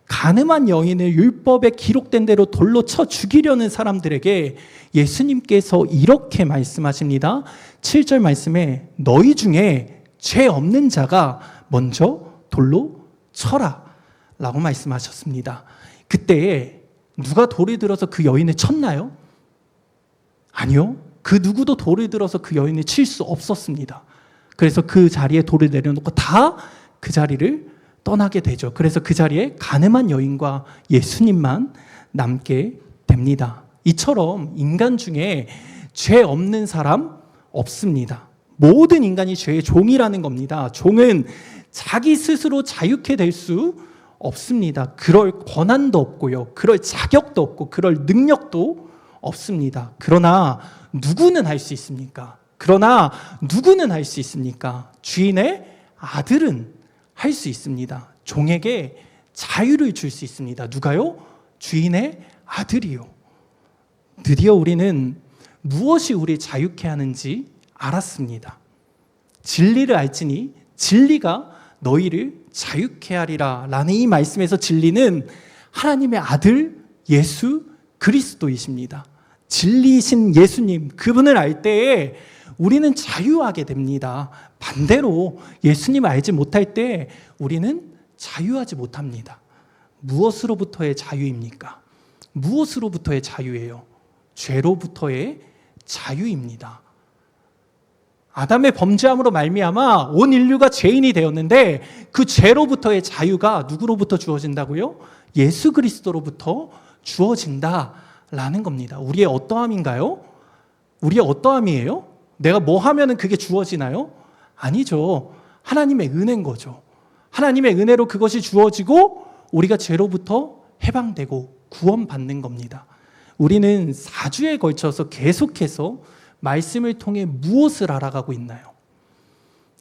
간음한 여인을 율법에 기록된 대로 돌로 쳐 죽이려는 사람들에게 예수님께서 이렇게 말씀하십니다. 7절 말씀에 너희 중에 죄 없는 자가 먼저 돌로 쳐라 라고 말씀하셨습니다. 그때 누가 돌을 들어서 그 여인을 쳤나요? 아니요. 그 누구도 돌을 들어서 그 여인을 칠 수 없었습니다. 그래서 그 자리에 돌을 내려놓고 다 그 자리를 떠나게 되죠. 그래서 그 자리에 간음한 여인과 예수님만 남게 됩니다. 이처럼 인간 중에 죄 없는 사람 없습니다. 모든 인간이 죄의 종이라는 겁니다. 종은 자기 스스로 자유케 될 수 없습니다. 그럴 권한도 없고요. 그럴 자격도 없고 그럴 능력도 없습니다. 그러나 누구는 할 수 있습니까? 주인의 아들은 할 수 있습니다. 종에게 자유를 줄 수 있습니다. 누가요? 주인의 아들이요. 드디어 우리는 무엇이 우리 자유케 하는지 알았습니다. 진리를 알지니 진리가 너희를 자유케 하리라 라는 이 말씀에서 진리는 하나님의 아들 예수 그리스도이십니다. 진리이신 예수님, 그분을 알 때에 우리는 자유하게 됩니다. 반대로 예수님을 알지 못할 때 우리는 자유하지 못합니다. 무엇으로부터의 자유입니까? 무엇으로부터의 자유예요? 죄로부터의 자유입니다. 아담의 범죄함으로 말미암아 온 인류가 죄인이 되었는데 그 죄로부터의 자유가 누구로부터 주어진다고요? 예수 그리스도로부터 주어진다라는 겁니다. 우리의 어떠함인가요? 우리의 어떠함이에요? 내가 뭐 하면은 그게 주어지나요? 아니죠. 하나님의 은혜인 거죠. 하나님의 은혜로 그것이 주어지고 우리가 죄로부터 해방되고 구원받는 겁니다. 우리는 4주에 걸쳐서 계속해서 말씀을 통해 무엇을 알아가고 있나요?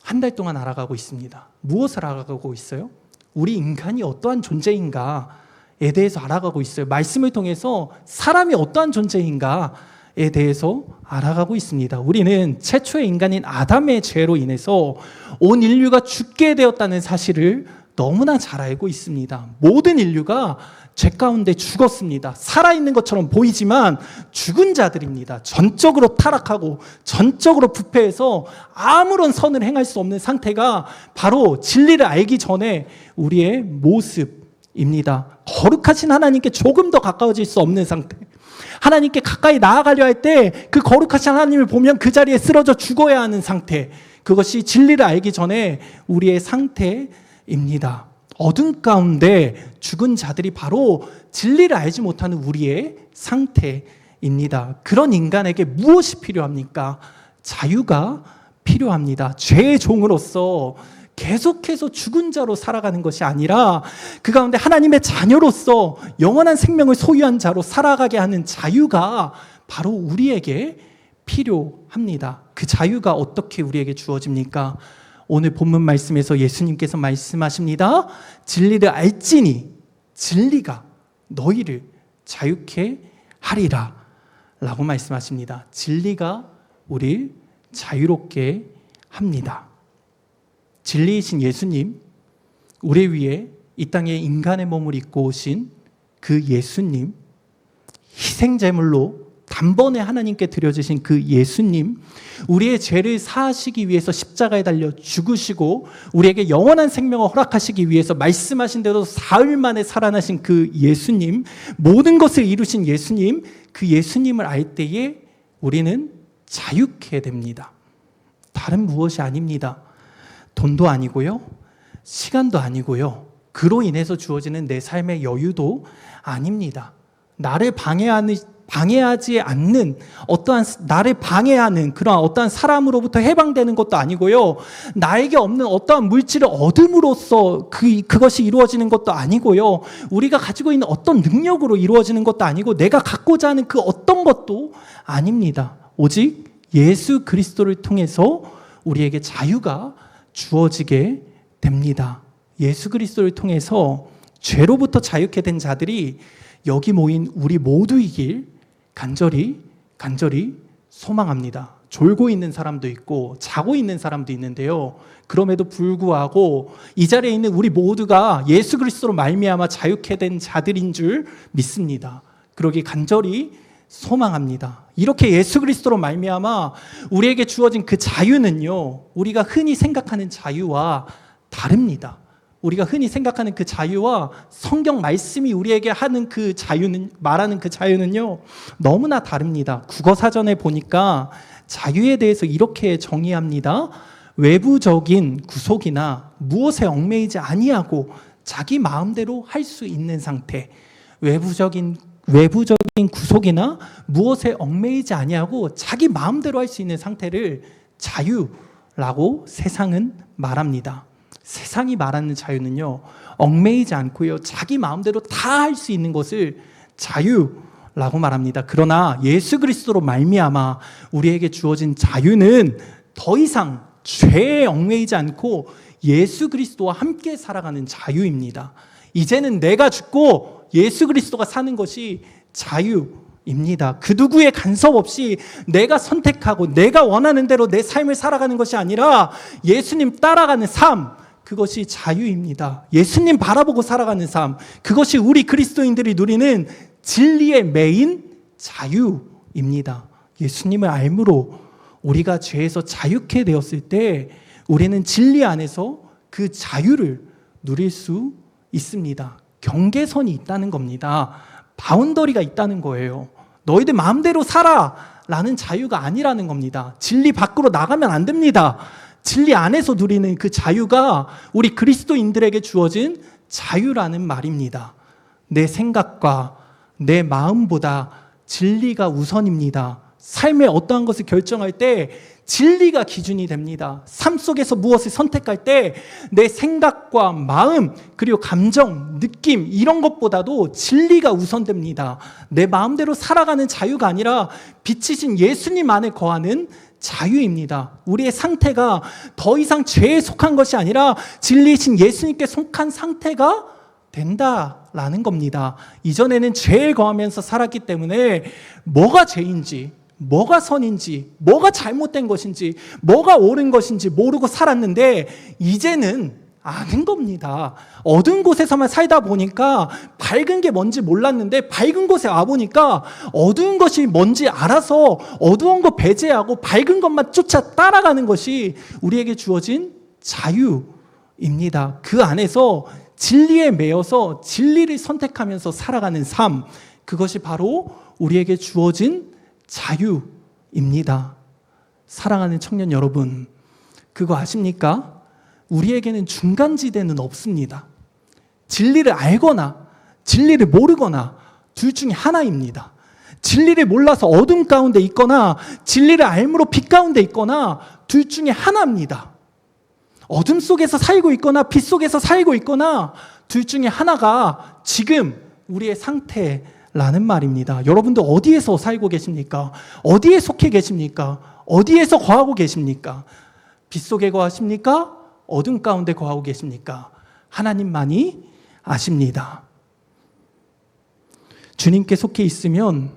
한 달 동안 알아가고 있습니다. 무엇을 알아가고 있어요? 우리 인간이 어떠한 존재인가에 대해서 알아가고 있어요. 말씀을 통해서 사람이 어떠한 존재인가에 대해서 알아가고 있습니다. 우리는 최초의 인간인 아담의 죄로 인해서 온 인류가 죽게 되었다는 사실을 너무나 잘 알고 있습니다. 모든 인류가 죄 가운데 죽었습니다. 살아있는 것처럼 보이지만 죽은 자들입니다. 전적으로 타락하고 전적으로 부패해서 아무런 선을 행할 수 없는 상태가 바로 진리를 알기 전에 우리의 모습입니다. 거룩하신 하나님께 조금 더 가까워질 수 없는 상태. 하나님께 가까이 나아가려 할 때 그 거룩하신 하나님을 보면 그 자리에 쓰러져 죽어야 하는 상태. 그것이 진리를 알기 전에 우리의 상태입니다. 어둠 가운데 죽은 자들이 바로 진리를 알지 못하는 우리의 상태입니다. 그런 인간에게 무엇이 필요합니까? 자유가 필요합니다. 죄의 종으로서 계속해서 죽은 자로 살아가는 것이 아니라 그 가운데 하나님의 자녀로서 영원한 생명을 소유한 자로 살아가게 하는 자유가 바로 우리에게 필요합니다. 그 자유가 어떻게 우리에게 주어집니까? 오늘 본문 말씀에서 예수님께서 말씀하십니다. 진리를 알지니 진리가 너희를 자유케 하리라 라고 말씀하십니다. 진리가 우리를 자유롭게 합니다. 진리이신 예수님, 우리 위에 이 땅에 인간의 몸을 입고 오신 그 예수님, 희생제물로 단번에 하나님께 드려주신 그 예수님, 우리의 죄를 사하시기 위해서 십자가에 달려 죽으시고 우리에게 영원한 생명을 허락하시기 위해서 말씀하신 대로 사흘 만에 살아나신 그 예수님, 모든 것을 이루신 예수님, 그 예수님을 알 때에 우리는 자유케 됩니다. 다른 무엇이 아닙니다. 돈도 아니고요, 시간도 아니고요, 그로 인해서 주어지는 내 삶의 여유도 아닙니다. 나를 방해하지 않는 나를 방해하는 그런 어떠한 사람으로부터 해방되는 것도 아니고요, 나에게 없는 어떠한 물질을 얻음으로써 그것이 이루어지는 것도 아니고요, 우리가 가지고 있는 어떤 능력으로 이루어지는 것도 아니고 내가 갖고자 하는 그 어떤 것도 아닙니다. 오직 예수 그리스도를 통해서 우리에게 자유가 주어지게 됩니다. 예수 그리스도를 통해서 죄로부터 자유케 된 자들이 여기 모인 우리 모두이길 간절히 소망합니다. 졸고 있는 사람도 있고 자고 있는 사람도 있는데요, 그럼에도 불구하고 이 자리에 있는 우리 모두가 예수 그리스도로 말미암아 자유케 된 자들인 줄 믿습니다. 그러기 간절히 소망합니다. 이렇게 예수 그리스도로 말미암아 우리에게 주어진 그 자유는요, 우리가 흔히 생각하는 자유와 다릅니다. 우리가 흔히 생각하는 그 자유와 성경 말씀이 우리에게 하는 그 자유는, 말하는 그 자유는요, 너무나 다릅니다. 국어사전에 보니까 자유에 대해서 이렇게 정의합니다. 외부적인 구속이나 무엇에 얽매이지 아니하고 자기 마음대로 할 수 있는 상태. 외부적인 구속이나 무엇에 얽매이지 아니하고 자기 마음대로 할 수 있는 상태를 자유라고 세상은 말합니다. 세상이 말하는 자유는요, 얽매이지 않고요, 자기 마음대로 다 할 수 있는 것을 자유라고 말합니다. 그러나 예수 그리스도로 말미암아 우리에게 주어진 자유는 더 이상 죄에 얽매이지 않고 예수 그리스도와 함께 살아가는 자유입니다. 이제는 내가 죽고 예수 그리스도가 사는 것이 자유입니다. 그 누구의 간섭 없이 내가 선택하고 내가 원하는 대로 내 삶을 살아가는 것이 아니라 예수님 따라가는 삶, 그것이 자유입니다. 예수님 바라보고 살아가는 삶, 그것이 우리 그리스도인들이 누리는 진리의 메인 자유입니다. 예수님을 알므로 우리가 죄에서 자유케 되었을 때 우리는 진리 안에서 그 자유를 누릴 수 있습니다. 경계선이 있다는 겁니다. 바운더리가 있다는 거예요. 너희들 마음대로 살아 라는 자유가 아니라는 겁니다. 진리 밖으로 나가면 안 됩니다. 진리 안에서 누리는 그 자유가 우리 그리스도인들에게 주어진 자유라는 말입니다. 내 생각과 내 마음보다 진리가 우선입니다. 삶의 어떠한 것을 결정할 때 진리가 기준이 됩니다. 삶 속에서 무엇을 선택할 때 내 생각과 마음, 그리고 감정, 느낌, 이런 것보다도 진리가 우선됩니다. 내 마음대로 살아가는 자유가 아니라 빛이신 예수님 안에 거하는 자유입니다. 우리의 상태가 더 이상 죄에 속한 것이 아니라 진리이신 예수님께 속한 상태가 된다라는 겁니다. 이전에는 죄에 거하면서 살았기 때문에 뭐가 죄인지, 뭐가 선인지, 뭐가 잘못된 것인지, 뭐가 옳은 것인지 모르고 살았는데 이제는 아는 겁니다. 어두운 곳에서만 살다 보니까 밝은 게 뭔지 몰랐는데 밝은 곳에 와보니까 어두운 것이 뭔지 알아서 어두운 거 배제하고 밝은 것만 쫓아 따라가는 것이 우리에게 주어진 자유입니다. 그 안에서 진리에 매여서 진리를 선택하면서 살아가는 삶, 그것이 바로 우리에게 주어진 자유입니다. 사랑하는 청년 여러분, 그거 아십니까? 우리에게는 중간지대는 없습니다. 진리를 알거나 진리를 모르거나 둘 중에 하나입니다. 진리를 몰라서 어둠 가운데 있거나 진리를 알므로 빛 가운데 있거나 둘 중에 하나입니다. 어둠 속에서 살고 있거나 빛 속에서 살고 있거나 둘 중에 하나가 지금 우리의 상태라는 말입니다. 여러분들 어디에서 살고 계십니까? 어디에 속해 계십니까? 어디에서 거하고 계십니까? 빛 속에 거하십니까? 어둠 가운데 거하고 계십니까? 하나님만이 아십니다. 주님께 속해 있으면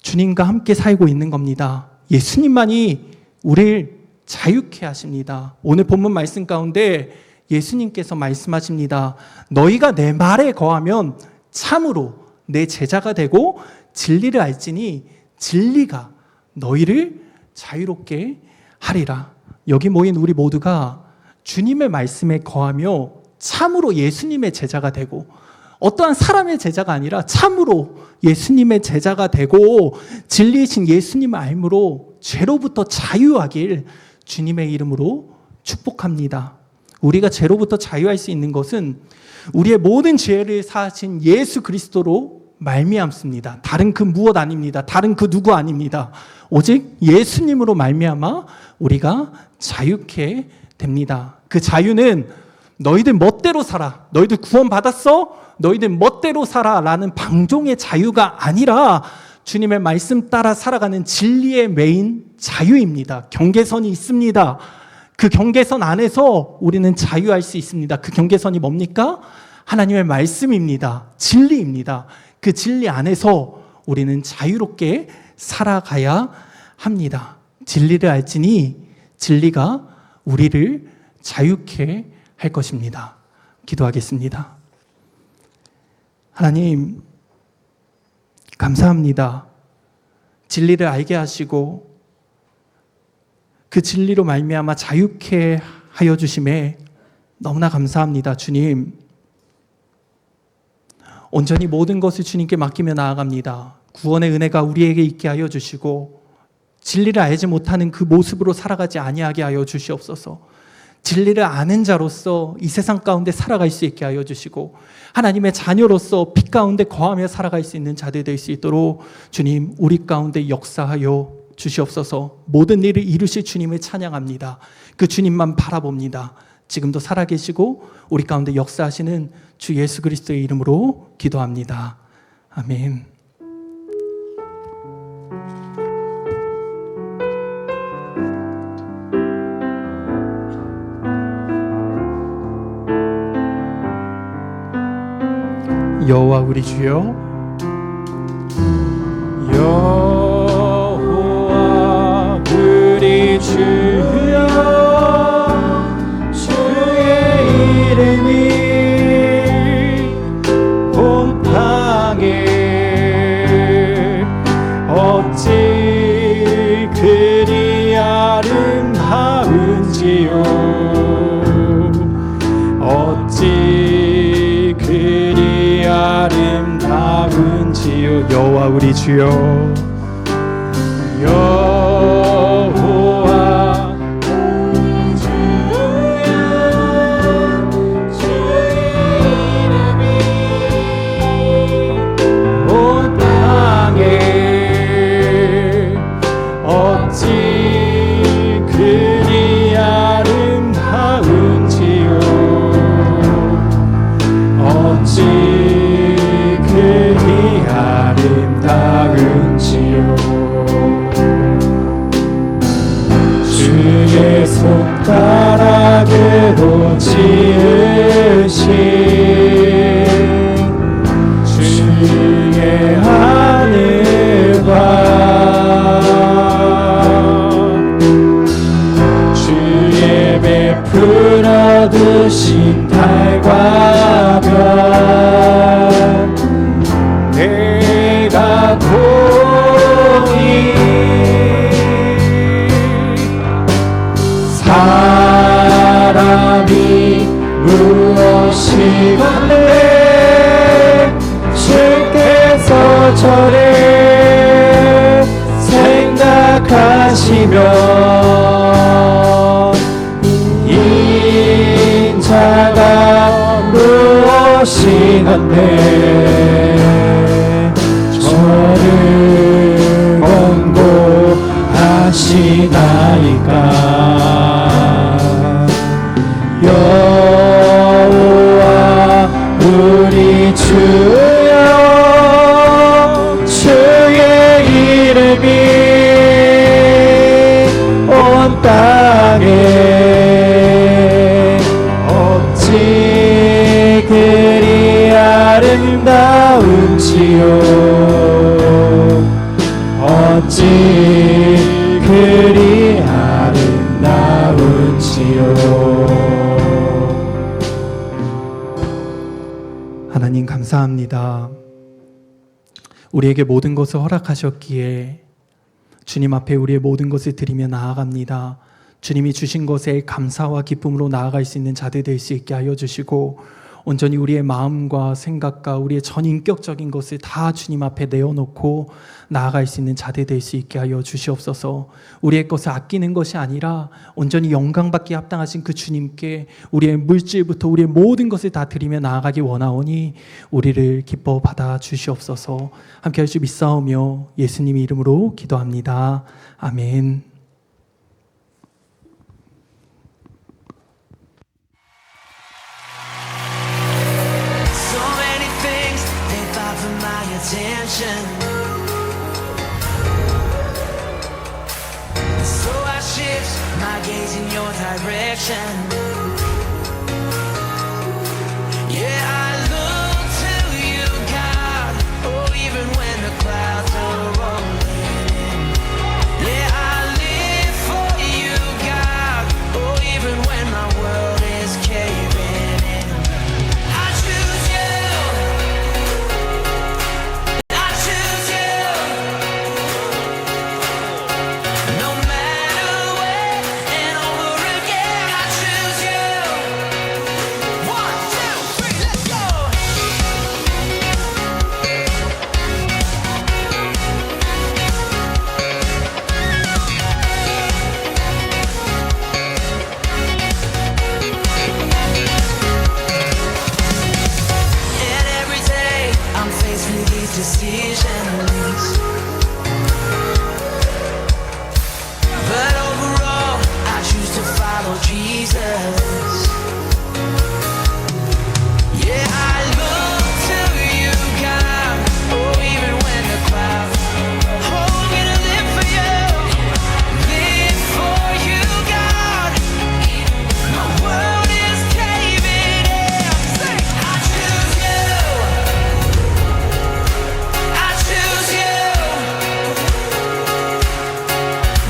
주님과 함께 살고 있는 겁니다. 예수님만이 우리를 자유케 하십니다. 오늘 본문 말씀 가운데 예수님께서 말씀하십니다. 너희가 내 말에 거하면 참으로 내 제자가 되고 진리를 알지니 진리가 너희를 자유롭게 하리라. 여기 모인 우리 모두가 주님의 말씀에 거하며 참으로 예수님의 제자가 되고, 어떠한 사람의 제자가 아니라 참으로 예수님의 제자가 되고 진리이신 예수님을 알므로 죄로부터 자유하길 주님의 이름으로 축복합니다. 우리가 죄로부터 자유할 수 있는 것은 우리의 모든 죄를 사하신 예수 그리스도로 말미암습니다. 다른 그 무엇 아닙니다. 다른 그 누구 아닙니다. 오직 예수님으로 말미암아 우리가 자유케 됩니다. 그 자유는 너희들 멋대로 살아, 너희들 구원받았어? 너희들 멋대로 살아 라는 방종의 자유가 아니라 주님의 말씀 따라 살아가는 진리의 메인 자유입니다. 경계선이 있습니다. 그 경계선 안에서 우리는 자유할 수 있습니다. 그 경계선이 뭡니까? 하나님의 말씀입니다. 진리입니다. 그 진리 안에서 우리는 자유롭게 살아가야 합니다. 진리를 알지니 진리가 우리를 자유케 할 것입니다. 기도하겠습니다. 하나님, 감사합니다. 진리를 알게 하시고 그 진리로 말미암아 자유케 하여 주심에 너무나 감사합니다. 주님, 온전히 모든 것을 주님께 맡기며 나아갑니다. 구원의 은혜가 우리에게 있게 하여 주시고 진리를 알지 못하는 그 모습으로 살아가지 아니하게 하여 주시옵소서. 진리를 아는 자로서 이 세상 가운데 살아갈 수 있게 하여 주시고 하나님의 자녀로서 빛 가운데 거하며 살아갈 수 있는 자들 될 수 있도록 주님, 우리 가운데 역사하여 주시옵소서. 모든 일을 이루실 주님을 찬양합니다. 그 주님만 바라봅니다. 지금도 살아계시고 우리 가운데 역사하시는 주 예수 그리스도의 이름으로 기도합니다. 아멘. 여호와 우리 주여, 여호와 우리 주여, 주의 이름이 온 땅에 어찌 그리 아름다운지요, 어찌 그리 아름다운지요. 여호와 우리 주여, 여호와 우리 주여, 주의 이름이 온 땅에 어찌 그리 아름다운지요, 어찌 그리 아름다운지요. 주의 손가락으로 지으신 주의 하늘과 주의 베풀어 두신 달과 별, 내가 보니 사람이 무엇이건데 주께서 저를 생각하시면 인자가 무엇이건데 저를 권고하시나이까. 여호와 우리 주여, 주의 이름이 온 땅에 어찌 그리 아름다운지요, 그리 아름다운지요. 하나님 감사합니다. 우리에게 모든 것을 허락하셨기에 주님 앞에 우리의 모든 것을 드리며 나아갑니다. 주님이 주신 것에 감사와 기쁨으로 나아갈 수 있는 자들 될 수 있게 하여 주시고, 온전히 우리의 마음과 생각과 우리의 전인격적인 것을 다 주님 앞에 내어놓고 나아갈 수 있는 자들 될 수 있게 하여 주시옵소서. 우리의 것을 아끼는 것이 아니라 온전히 영광받기 합당하신 그 주님께 우리의 물질부터 우리의 모든 것을 다 드리며 나아가기 원하오니 우리를 기뻐 받아 주시옵소서. 함께 할 수 믿사오며 예수님 이름으로 기도합니다. 아멘. So many things they fought for my attention. So I shift my gaze in your direction. Yeah, I look to you, God. Oh, even when the clouds are rolling in. Yeah, I live for you, God. Oh, even when my world is caving in. I choose you. I choose you. No matter where and over again, I choose you. 1, 2, 3, let's go. And every day I'm faced with these decisions. But overall, I choose to follow Jesus. Yeah, I look to you, God. Oh, even when the clouds hold me to live for you. Live for you, God. My world is caving in. Sing, I choose you. I choose you.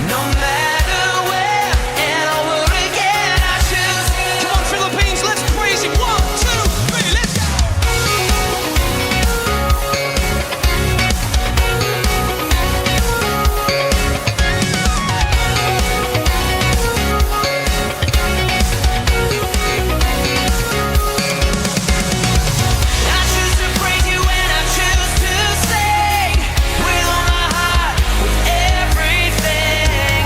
No matter where and over again, I choose you. Come on, Philippines, let's praise Him. 1, 2, 3, let's go. I choose to praise you and I choose to sing with all my heart, with everything.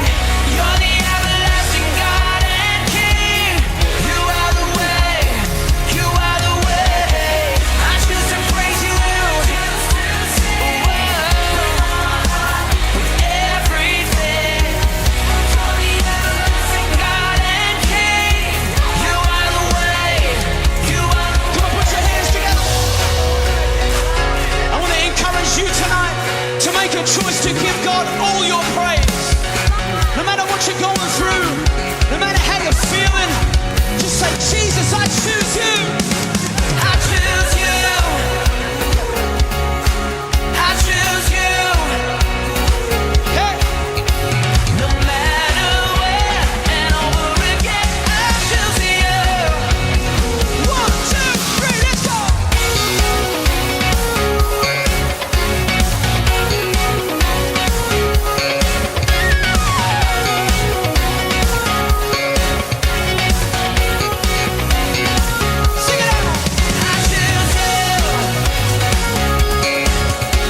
You're the everlasting God and King. You are the way. You are the way. I choose to praise you. With everything. You're the everlasting God and King. You are the way. You are. Come on, put your hands together. I want to encourage you tonight to make a choice to give God all your praise. No matter what you're going through, no matter how you're feeling, just say, Jesus, I choose you. I choose you. I choose you. Hey. No matter where and over again, I choose you. 1, 2, 3, let's go. Sing it out. I choose you.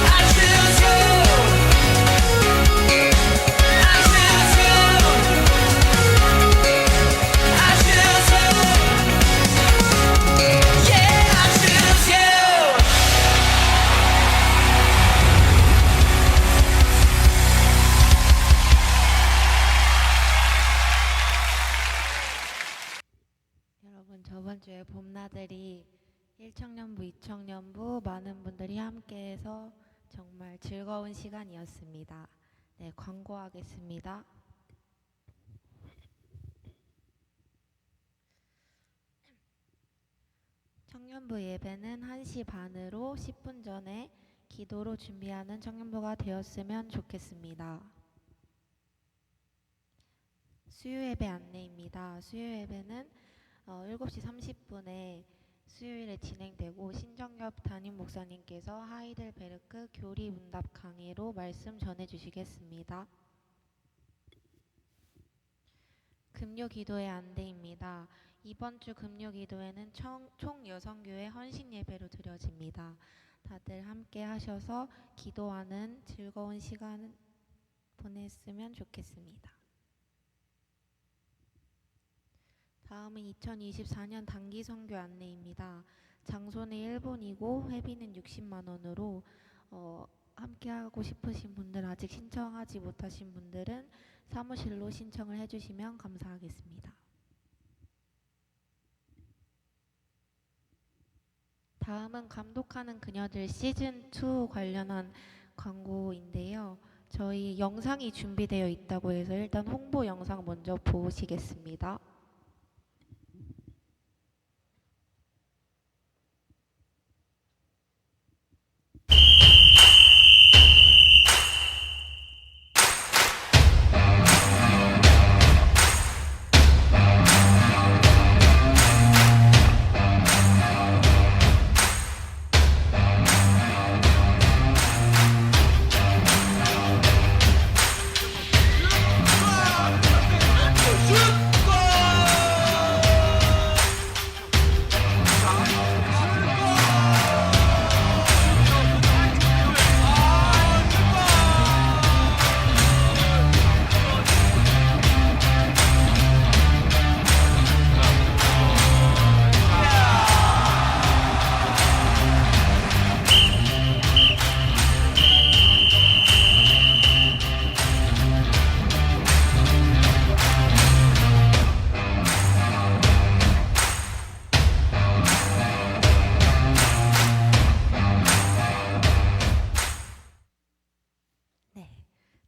I choose you. I choose you. I choose you. Yeah, I choose you. 여러분, 저번 주에 봄나들이 1청년부, 2청년부 많은 분들이 함께해서 정말 즐거운 시간이었습니다. 네, 광고하겠습니다. 청년부 예배는 1시 반으로 10분 전에 기도로 준비하는 청년부가 되었으면 좋겠습니다. 수요 예배 안내입니다. 수요 예배는 7시 30분에 수요일에 진행되고 신정엽 담임 목사님께서 하이델베르크 교리 문답 강의로 말씀 전해 주시겠습니다. 금요 기도의 안내입니다. 이번 주 금요 기도회는 총 여성교회 헌신 예배로 드려집니다. 다들 함께 하셔서 기도하는 즐거운 시간 보냈으면 좋겠습니다. 다음은 2024년 단기 선교 안내입니다. 장소는 일본이고 회비는 60만 원으로 함께 하고 싶으신 분들, 아직 신청하지 못하신 분들은 사무실로 신청을 해주시면 감사하겠습니다. 다음은 감독하는 그녀들 시즌2 관련한 광고인데요. 저희 영상이 준비되어 있다고 해서 일단 홍보 영상 먼저 보시겠습니다.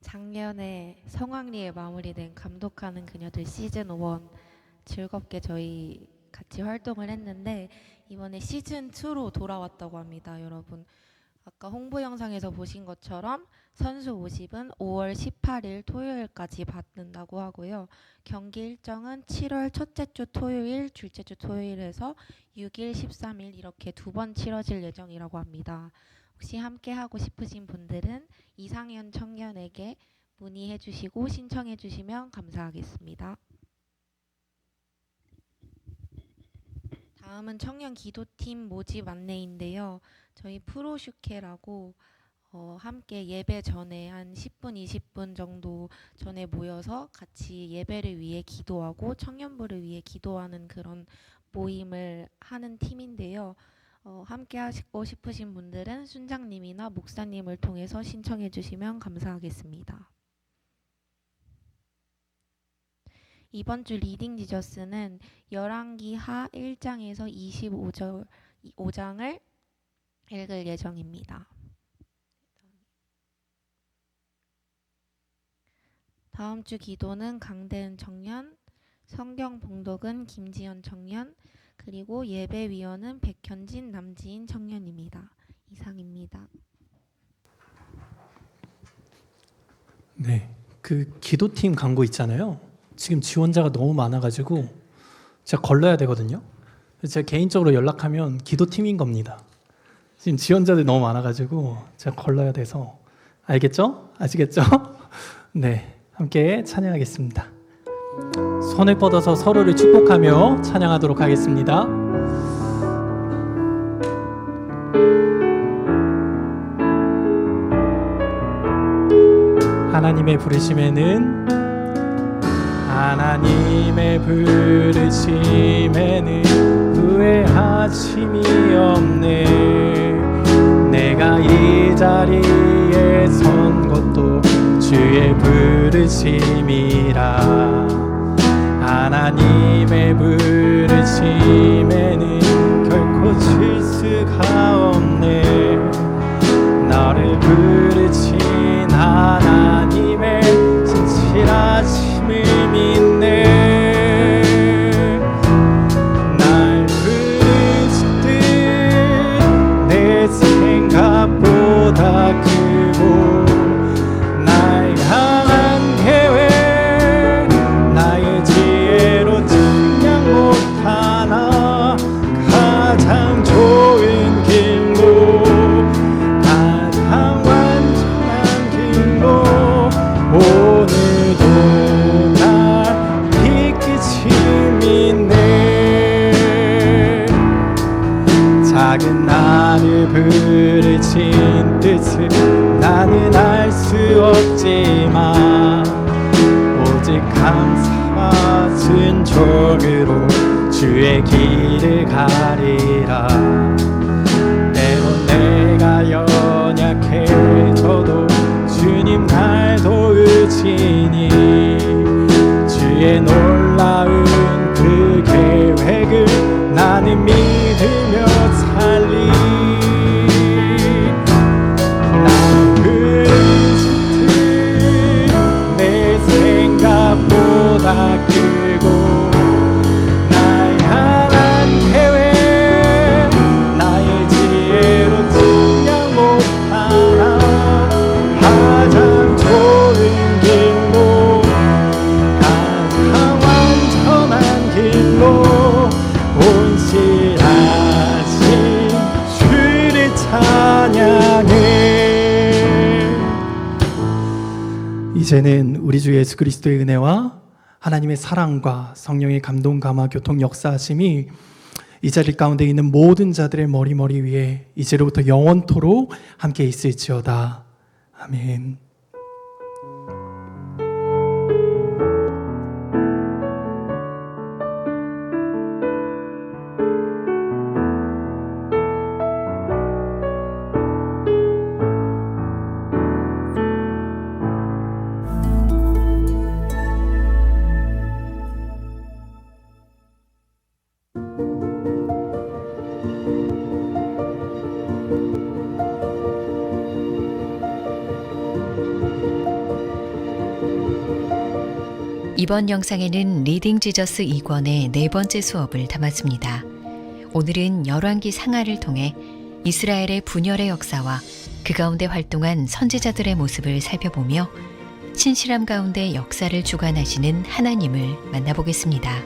작년에 성황리에 마무리된 감독하는 그녀들 시즌1 즐겁게 저희 같이 활동을 했는데 이번에 시즌2로 돌아왔다고 합니다. 여러분 아까 홍보 영상에서 보신 것처럼 선수 모집은 5월 18일 토요일까지 받는다고 하고요. 경기 일정은 7월 첫째 주 토요일, 둘째 주 토요일에서 6일, 13일 이렇게 2번 치러질 예정이라고 합니다. 혹시 함께 하고 싶으신 분들은 이상현 청년에게 문의해 주시고 신청해 주시면 감사하겠습니다. 다음은 청년 기도팀 모집 안내인데요. 저희 프로슈케라고 함께 예배 전에 한 10분, 20분 정도 전에 모여서 같이 예배를 위해 기도하고 청년부를 위해 기도하는 그런 모임을 하는 팀인데요. 함께 하시고 싶으신 분들은 순장님이나 목사님을 통해서 신청해 주시면 감사하겠습니다. 이번 주 리딩 지저스는 열왕기 하 1장에서 25장을 읽을 예정입니다. 다음 주 기도는 강대은 청년, 성경 봉독은 김지연 청년, 그리고 예배위원은 백현진, 남지인 청년입니다. 이상입니다. 네, 그 기도팀 광고 있잖아요. 지금 지원자가 너무 많아가지고 제가 걸러야 되거든요. 제가 개인적으로 연락하면 기도팀인 겁니다. 지금 지원자들이 너무 많아가지고 제가 걸러야 돼서. 알겠죠? 아시겠죠? 네, 함께 찬양하겠습니다. 손을 뻗어서 서로를 축복하며 찬양하도록 하겠습니다. 하나님의 부르심에는 후회하심이 없네. 내가 이 자리에 선 것도 주의 부르심이라. 하나님의 부르심에는 결코 질 수가 없네. 나를 부르신 하나님의 진실하심을 믿네. 날 부르실 때 내 생각보다 마. 오직 감사와 순종으로 주의 길을 가리라. 때론 내가 연약해져도 주님 날 도우시니 주의 놀라운 그 계획을 나는 믿으며 살리. 나의 의지는 내 생각보다 크고 나의 향한 계획 나의 지혜로 측량 못하나. 가장 좋은 길로 가장 완전한 길로 온실하신 주를 찬양해. 이제는 우리 주 예수 그리스도의 은혜와 하나님의 사랑과 성령의 감동 감화 교통 역사하심이 이 자리 가운데 있는 모든 자들의 머리 위에 이제로부터 영원토록 함께 있을지어다. 아멘. 이번 영상에는 리딩 지저스 2권의 네 번째 수업을 담았습니다. 오늘은 열왕기 상하를 통해 이스라엘의 분열의 역사와 그 가운데 활동한 선지자들의 모습을 살펴보며 신실함 가운데 역사를 주관하시는 하나님을 만나보겠습니다.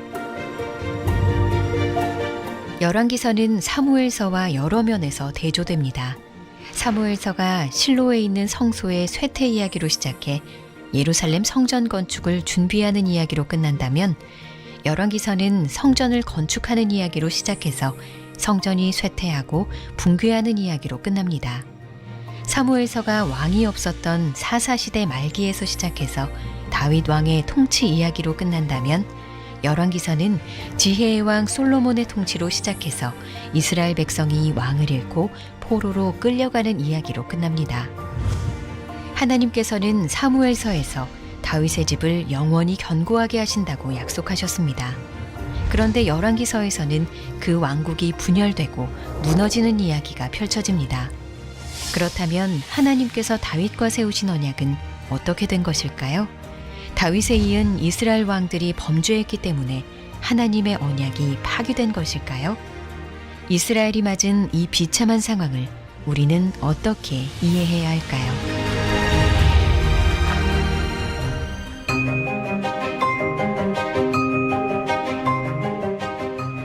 열왕기서는 사무엘서와 여러 면에서 대조됩니다. 사무엘서가 실로에 있는 성소의 쇠퇴 이야기로 시작해 예루살렘 성전 건축을 준비하는 이야기로 끝난다면 열왕기서는 성전을 건축하는 이야기로 시작해서 성전이 쇠퇴하고 붕괴하는 이야기로 끝납니다. 사무엘서가 왕이 없었던 사사시대 말기에서 시작해서 다윗 왕의 통치 이야기로 끝난다면 열왕기서는 지혜의 왕 솔로몬의 통치로 시작해서 이스라엘 백성이 왕을 잃고 포로로 끌려가는 이야기로 끝납니다. 하나님께서는 사무엘서에서 다윗의 집을 영원히 견고하게 하신다고 약속하셨습니다. 그런데 열왕기서에서는 그 왕국이 분열되고 무너지는 이야기가 펼쳐집니다. 그렇다면 하나님께서 다윗과 세우신 언약은 어떻게 된 것일까요? 다윗에 이은 이스라엘 왕들이 범죄했기 때문에 하나님의 언약이 파기된 것일까요? 이스라엘이 맞은 이 비참한 상황을 우리는 어떻게 이해해야 할까요?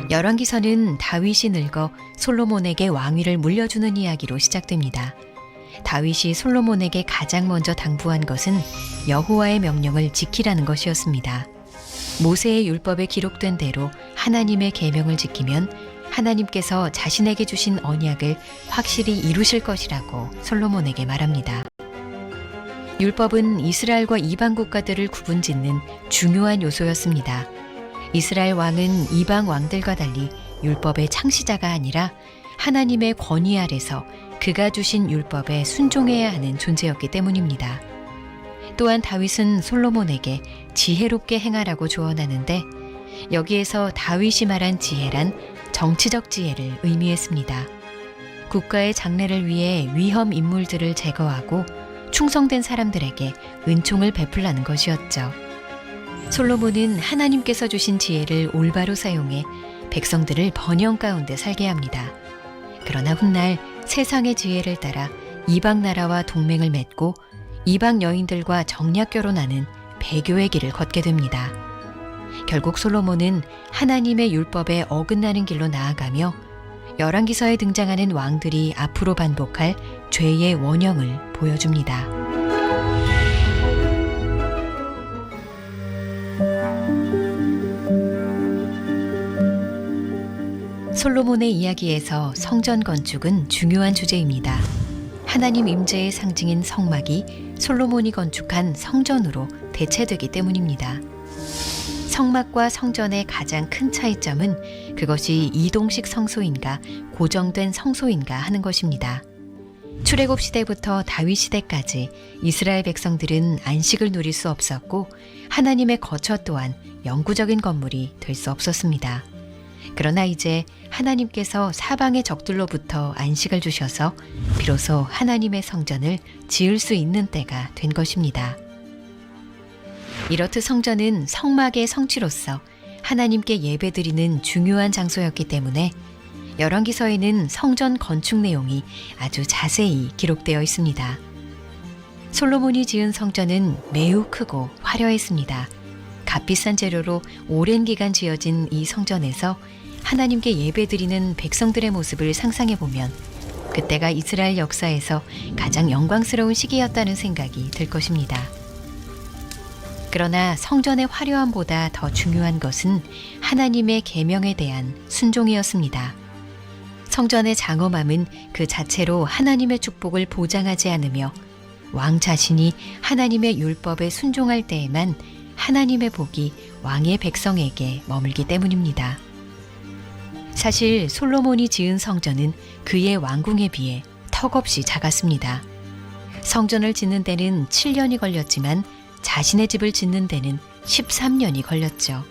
열왕기서는 다윗이 늙어 솔로몬에게 왕위를 물려주는 이야기로 시작됩니다. 다윗이 솔로몬에게 가장 먼저 당부한 것은 여호와의 명령을 지키라는 것이었습니다. 모세의 율법에 기록된 대로 하나님의 계명을 지키면 하나님께서 자신에게 주신 언약을 확실히 이루실 것이라고 솔로몬에게 말합니다. 율법은 이스라엘과 이방 국가들을 구분짓는 중요한 요소였습니다. 이스라엘 왕은 이방 왕들과 달리 율법의 창시자가 아니라 하나님의 권위 아래서 그가 주신 율법에 순종해야 하는 존재였기 때문입니다. 또한 다윗은 솔로몬에게 지혜롭게 행하라고 조언하는데 여기에서 다윗이 말한 지혜란 정치적 지혜를 의미했습니다. 국가의 장래를 위해 위험 인물들을 제거하고 충성된 사람들에게 은총을 베풀라는 것이었죠. 솔로몬은 하나님께서 주신 지혜를 올바로 사용해 백성들을 번영 가운데 살게 합니다. 그러나 훗날 세상의 지혜를 따라 이방 나라와 동맹을 맺고 이방 여인들과 정략 결혼하는 배교의 길을 걷게 됩니다. 결국 솔로몬은 하나님의 율법에 어긋나는 길로 나아가며 열왕기서에 등장하는 왕들이 앞으로 반복할 죄의 원형을 보여줍니다. 솔로몬의 이야기에서 성전 건축은 중요한 주제입니다. 하나님 임재의 상징인 성막이 솔로몬이 건축한 성전으로 대체되기 때문입니다. 성막과 성전의 가장 큰 차이점은 그것이 이동식 성소인가 고정된 성소인가 하는 것입니다. 출애굽 시대부터 다윗 시대까지 이스라엘 백성들은 안식을 누릴 수 없었고 하나님의 거처 또한 영구적인 건물이 될 수 없었습니다. 그러나 이제 하나님께서 사방의 적들로부터 안식을 주셔서 비로소 하나님의 성전을 지을 수 있는 때가 된 것입니다. 이렇듯 성전은 성막의 성취로서 하나님께 예배드리는 중요한 장소였기 때문에 열왕기서에는 성전 건축 내용이 아주 자세히 기록되어 있습니다. 솔로몬이 지은 성전은 매우 크고 화려했습니다. 값비싼 재료로 오랜 기간 지어진 이 성전에서 하나님께 예배드리는 백성들의 모습을 상상해보면 그때가 이스라엘 역사에서 가장 영광스러운 시기였다는 생각이 들 것입니다. 그러나 성전의 화려함보다 더 중요한 것은 하나님의 계명에 대한 순종이었습니다. 성전의 장엄함은 그 자체로 하나님의 축복을 보장하지 않으며 왕 자신이 하나님의 율법에 순종할 때에만 하나님의 복이 왕의 백성에게 머물기 때문입니다. 사실 솔로몬이 지은 성전은 그의 왕궁에 비해 턱없이 작았습니다. 성전을 짓는 데는 7년이 걸렸지만 자신의 집을 짓는 데는 13년이 걸렸죠.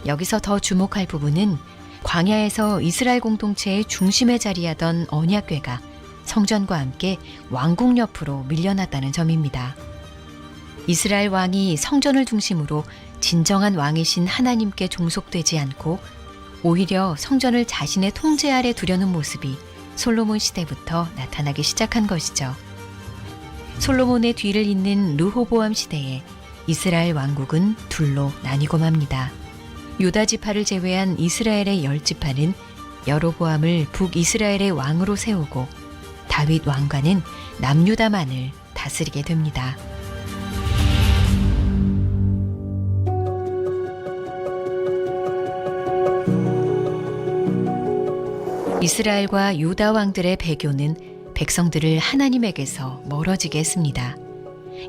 여기서 더 주목할 부분은 광야에서 이스라엘 공동체의 중심에 자리하던 언약궤가 성전과 함께 왕궁 옆으로 밀려났다는 점입니다. 이스라엘 왕이 성전을 중심으로 진정한 왕이신 하나님께 종속되지 않고 오히려 성전을 자신의 통제 아래 두려는 모습이 솔로몬 시대부터 나타나기 시작한 것이죠. 솔로몬의 뒤를 잇는 르호보암 시대에 이스라엘 왕국은 둘로 나뉘고 맙니다. 유다 지파를 제외한 이스라엘의 10지파는 여로보암을 북이스라엘의 왕으로 세우고 다윗 왕과는 남유다만을 다스리게 됩니다. 이스라엘과 유다 왕들의 배교는 백성들을 하나님에게서 멀어지게 했습니다.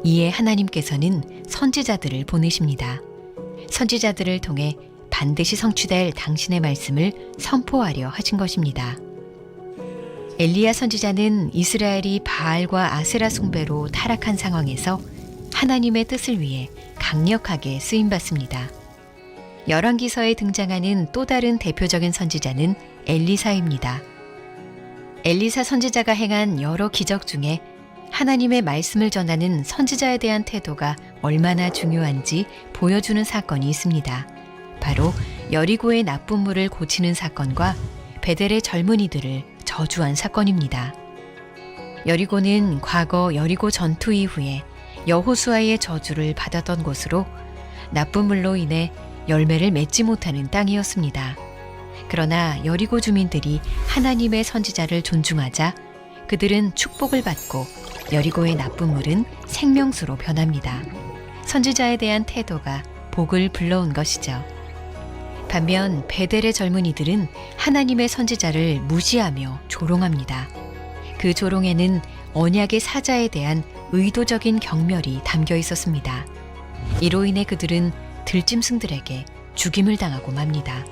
이에 하나님께서는 선지자들을 보내십니다. 선지자들을 통해 반드시 성취될 당신의 말씀을 선포하려 하신 것입니다. 엘리야 선지자는 이스라엘이 바알과 아세라 숭배로 타락한 상황에서 하나님의 뜻을 위해 강력하게 쓰임받습니다. 열왕기서에 등장하는 또 다른 대표적인 선지자는 엘리사입니다. 엘리사 선지자가 행한 여러 기적 중에 하나님의 말씀을 전하는 선지자에 대한 태도가 얼마나 중요한지 보여주는 사건이 있습니다. 바로 여리고의 나쁜 물을 고치는 사건과 베델의 젊은이들을 저주한 사건입니다. 여리고는 과거 여리고 전투 이후에 여호수아의 저주를 받았던 곳으로 나쁜 물로 인해 열매를 맺지 못하는 땅이었습니다. 그러나 여리고 주민들이 하나님의 선지자를 존중하자 그들은 축복을 받고 여리고의 나쁜 물은 생명수로 변합니다. 선지자에 대한 태도가 복을 불러온 것이죠. 반면 베델의 젊은이들은 하나님의 선지자를 무시하며 조롱합니다. 그 조롱에는 언약의 사자에 대한 의도적인 경멸이 담겨 있었습니다. 이로 인해 그들은 들짐승들에게 죽임을 당하고 맙니다.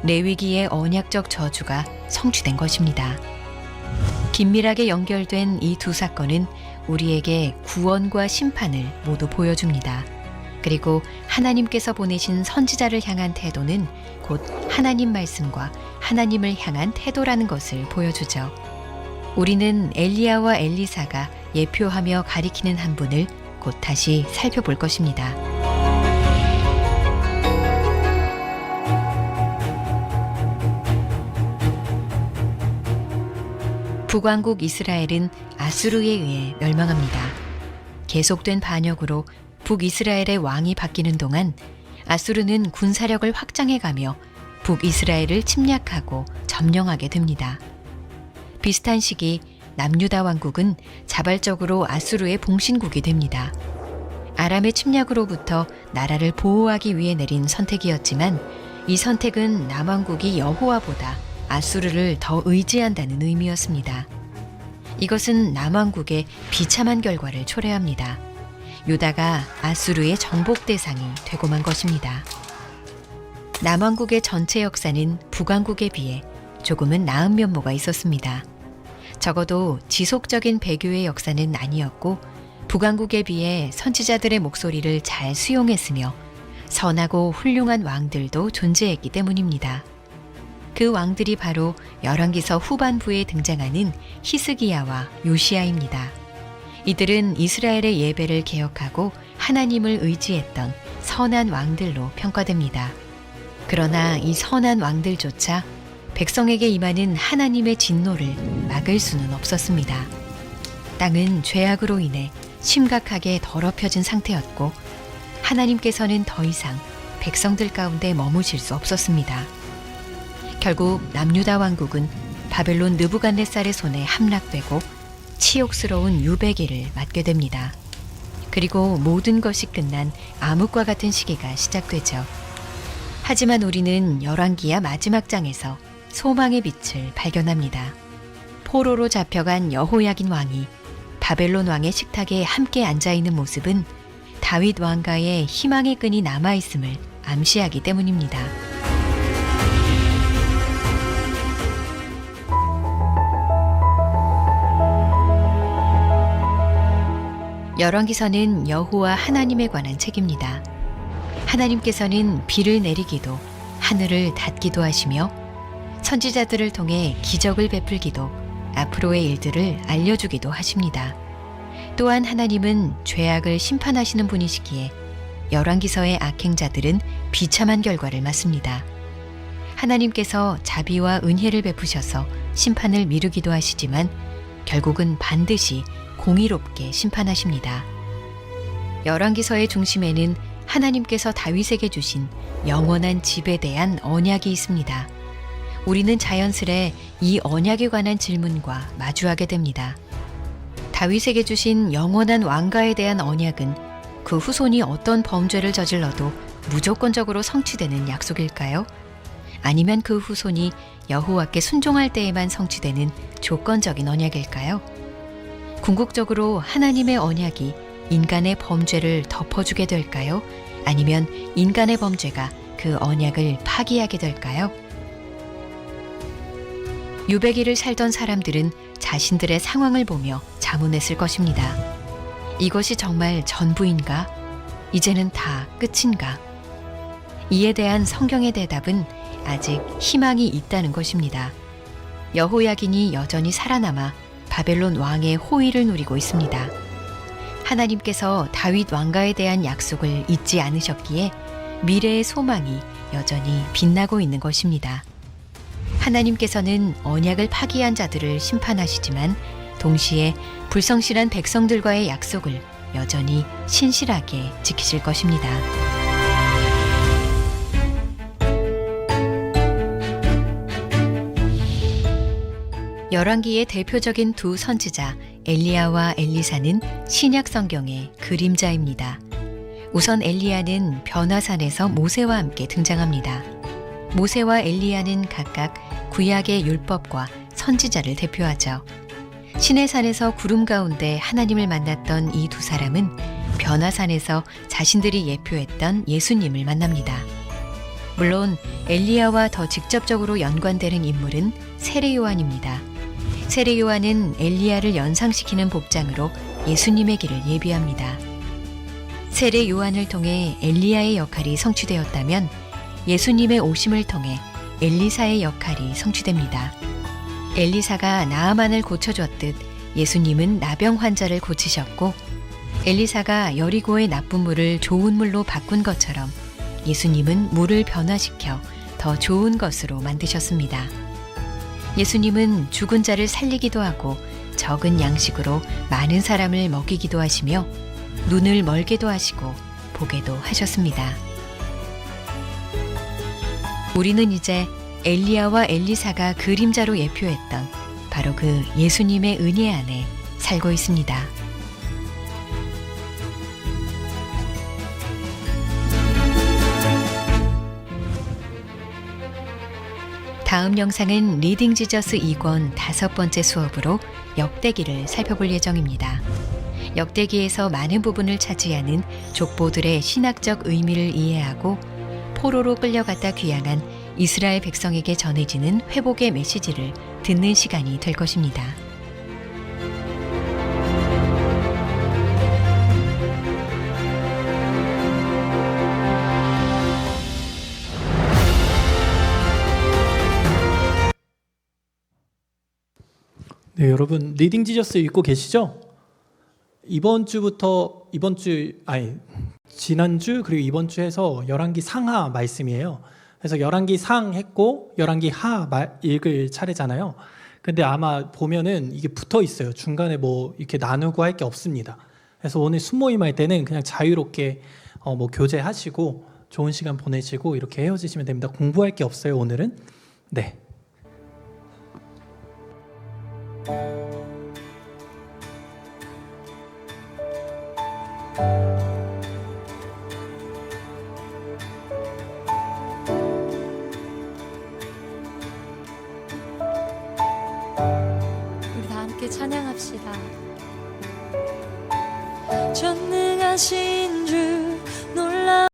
레위기의 언약적 저주가 성취된 것입니다. 긴밀하게 연결된 이 두 사건은 우리에게 구원과 심판을 모두 보여줍니다. 그리고 하나님께서 보내신 선지자를 향한 태도는 곧 하나님 말씀과 하나님을 향한 태도라는 것을 보여주죠. 우리는 엘리야와 엘리사가 예표하며 가리키는 한 분을 곧 다시 살펴볼 것입니다. 북왕국 이스라엘은 아수르에 의해 멸망합니다. 계속된 반역으로 북이스라엘의 왕이 바뀌는 동안 아수르는 군사력을 확장해가며 북이스라엘을 침략하고 점령하게 됩니다. 비슷한 시기 남유다 왕국은 자발적으로 아수르의 봉신국이 됩니다. 아람의 침략으로부터 나라를 보호하기 위해 내린 선택이었지만 이 선택은 남왕국이 여호와보다 아수르를 더 의지한다는 의미였습니다. 이것은 남왕국의 비참한 결과를 초래합니다. 유다가 아수르의 정복 대상이 되고 만 것입니다. 남왕국의 전체 역사는 북왕국에 비해 조금은 나은 면모가 있었습니다. 적어도 지속적인 배교의 역사는 아니었고 북왕국에 비해 선지자들의 목소리를 잘 수용했으며 선하고 훌륭한 왕들도 존재했기 때문입니다. 그 왕들이 바로 열왕기서 후반부에 등장하는 히스기야와 요시야입니다. 이들은 이스라엘의 예배를 개혁하고 하나님을 의지했던 선한 왕들로 평가됩니다. 그러나 이 선한 왕들조차 백성에게 임하는 하나님의 진노를 막을 수는 없었습니다. 땅은 죄악으로 인해 심각하게 더럽혀진 상태였고 하나님께서는 더 이상 백성들 가운데 머무실 수 없었습니다. 결국 남유다 왕국은 바벨론 느부갓네살의 손에 함락되고 치욕스러운 유배기를 맞게 됩니다. 그리고 모든 것이 끝난 암흑과 같은 시기가 시작되죠. 하지만 우리는 열왕기야 마지막 장에서 소망의 빛을 발견합니다. 포로로 잡혀간 여호야긴 왕이 바벨론 왕의 식탁에 함께 앉아있는 모습은 다윗 왕가의 희망의 끈이 남아있음을 암시하기 때문입니다. 열왕기서는 여호와 하나님에 관한 책입니다. 하나님께서는 비를 내리기도 하늘을 닫기도 하시며 선지자들을 통해 기적을 베풀기도 앞으로의 일들을 알려주기도 하십니다. 또한 하나님은 죄악을 심판하시는 분이시기에 열왕기서의 악행자들은 비참한 결과를 맞습니다. 하나님께서 자비와 은혜를 베푸셔서 심판을 미루기도 하시지만 결국은 반드시 공의롭게 심판하십니다. 열왕기서의 중심에는 하나님께서 다윗에게 주신 영원한 집에 대한 언약이 있습니다. 우리는 자연스레 이 언약에 관한 질문과 마주하게 됩니다. 다윗에게 주신 영원한 왕가에 대한 언약은 그 후손이 어떤 범죄를 저질러도 무조건적으로 성취되는 약속일까요? 아니면 그 후손이 여호와께 순종할 때에만 성취되는 조건적인 언약일까요? 궁극적으로 하나님의 언약이 인간의 범죄를 덮어주게 될까요? 아니면 인간의 범죄가 그 언약을 파기하게 될까요? 유배기를 살던 사람들은 자신들의 상황을 보며 자문했을 것입니다. 이것이 정말 전부인가? 이제는 다 끝인가? 이에 대한 성경의 대답은 아직 희망이 있다는 것입니다. 여호야긴이 여전히 살아남아 바벨론 왕의 호의를 누리고 있습니다. 하나님께서 다윗 왕가에 대한 약속을 잊지 않으셨기에 미래의 소망이 여전히 빛나고 있는 것입니다. 하나님께서는 언약을 파기한 자들을 심판하시지만 동시에 불성실한 백성들과의 약속을 여전히 신실하게 지키실 것입니다. 열왕기의 대표적인 두 선지자 엘리야와 엘리사는 신약 성경의 그림자입니다. 우선 엘리야는 변화산에서 모세와 함께 등장합니다. 모세와 엘리야는 각각 구약의 율법과 선지자를 대표하죠. 시내산에서 구름 가운데 하나님을 만났던 이 두 사람은 변화산에서 자신들이 예표했던 예수님을 만납니다. 물론 엘리야와 더 직접적으로 연관되는 인물은 세례 요한입니다. 세례 요한은 엘리야를 연상시키는 복장으로 예수님의 길을 예비합니다. 세례 요한을 통해 엘리야의 역할이 성취되었다면 예수님의 오심을 통해 엘리사의 역할이 성취됩니다. 엘리사가 나아만을 고쳐줬듯 예수님은 나병 환자를 고치셨고 엘리사가 여리고의 나쁜 물을 좋은 물로 바꾼 것처럼 예수님은 물을 변화시켜 더 좋은 것으로 만드셨습니다. 예수님은 죽은 자를 살리기도 하고 적은 양식으로 많은 사람을 먹이기도 하시며 눈을 멀게도 하시고 보게도 하셨습니다. 우리는 이제 엘리야와 엘리사가 그림자로 예표했던 바로 그 예수님의 은혜 안에 살고 있습니다. 다음 영상은 리딩 지저스 2권 5번째 수업으로 역대기를 살펴볼 예정입니다. 역대기에서 많은 부분을 차지하는 족보들의 신학적 의미를 이해하고 포로로 끌려갔다 귀향한 이스라엘 백성에게 전해지는 회복의 메시지를 듣는 시간이 될 것입니다. 네, 여러분 리딩 지저스 읽고 계시죠? 지난주 그리고 이번 주에서 열왕기 상하 말씀이에요. 그래서 열왕기 상 했고 열왕기 하 읽을 차례잖아요. 근데 아마 보면은 이게 붙어 있어요. 중간에 뭐 이렇게 나누고 할 게 없습니다. 그래서 오늘 순모임 할 때는 그냥 자유롭게 뭐 교제하시고 좋은 시간 보내시고 이렇게 헤어지시면 됩니다. 공부할 게 없어요, 오늘은. 네. 우리 다 함께 찬양합시다. 전능하신 주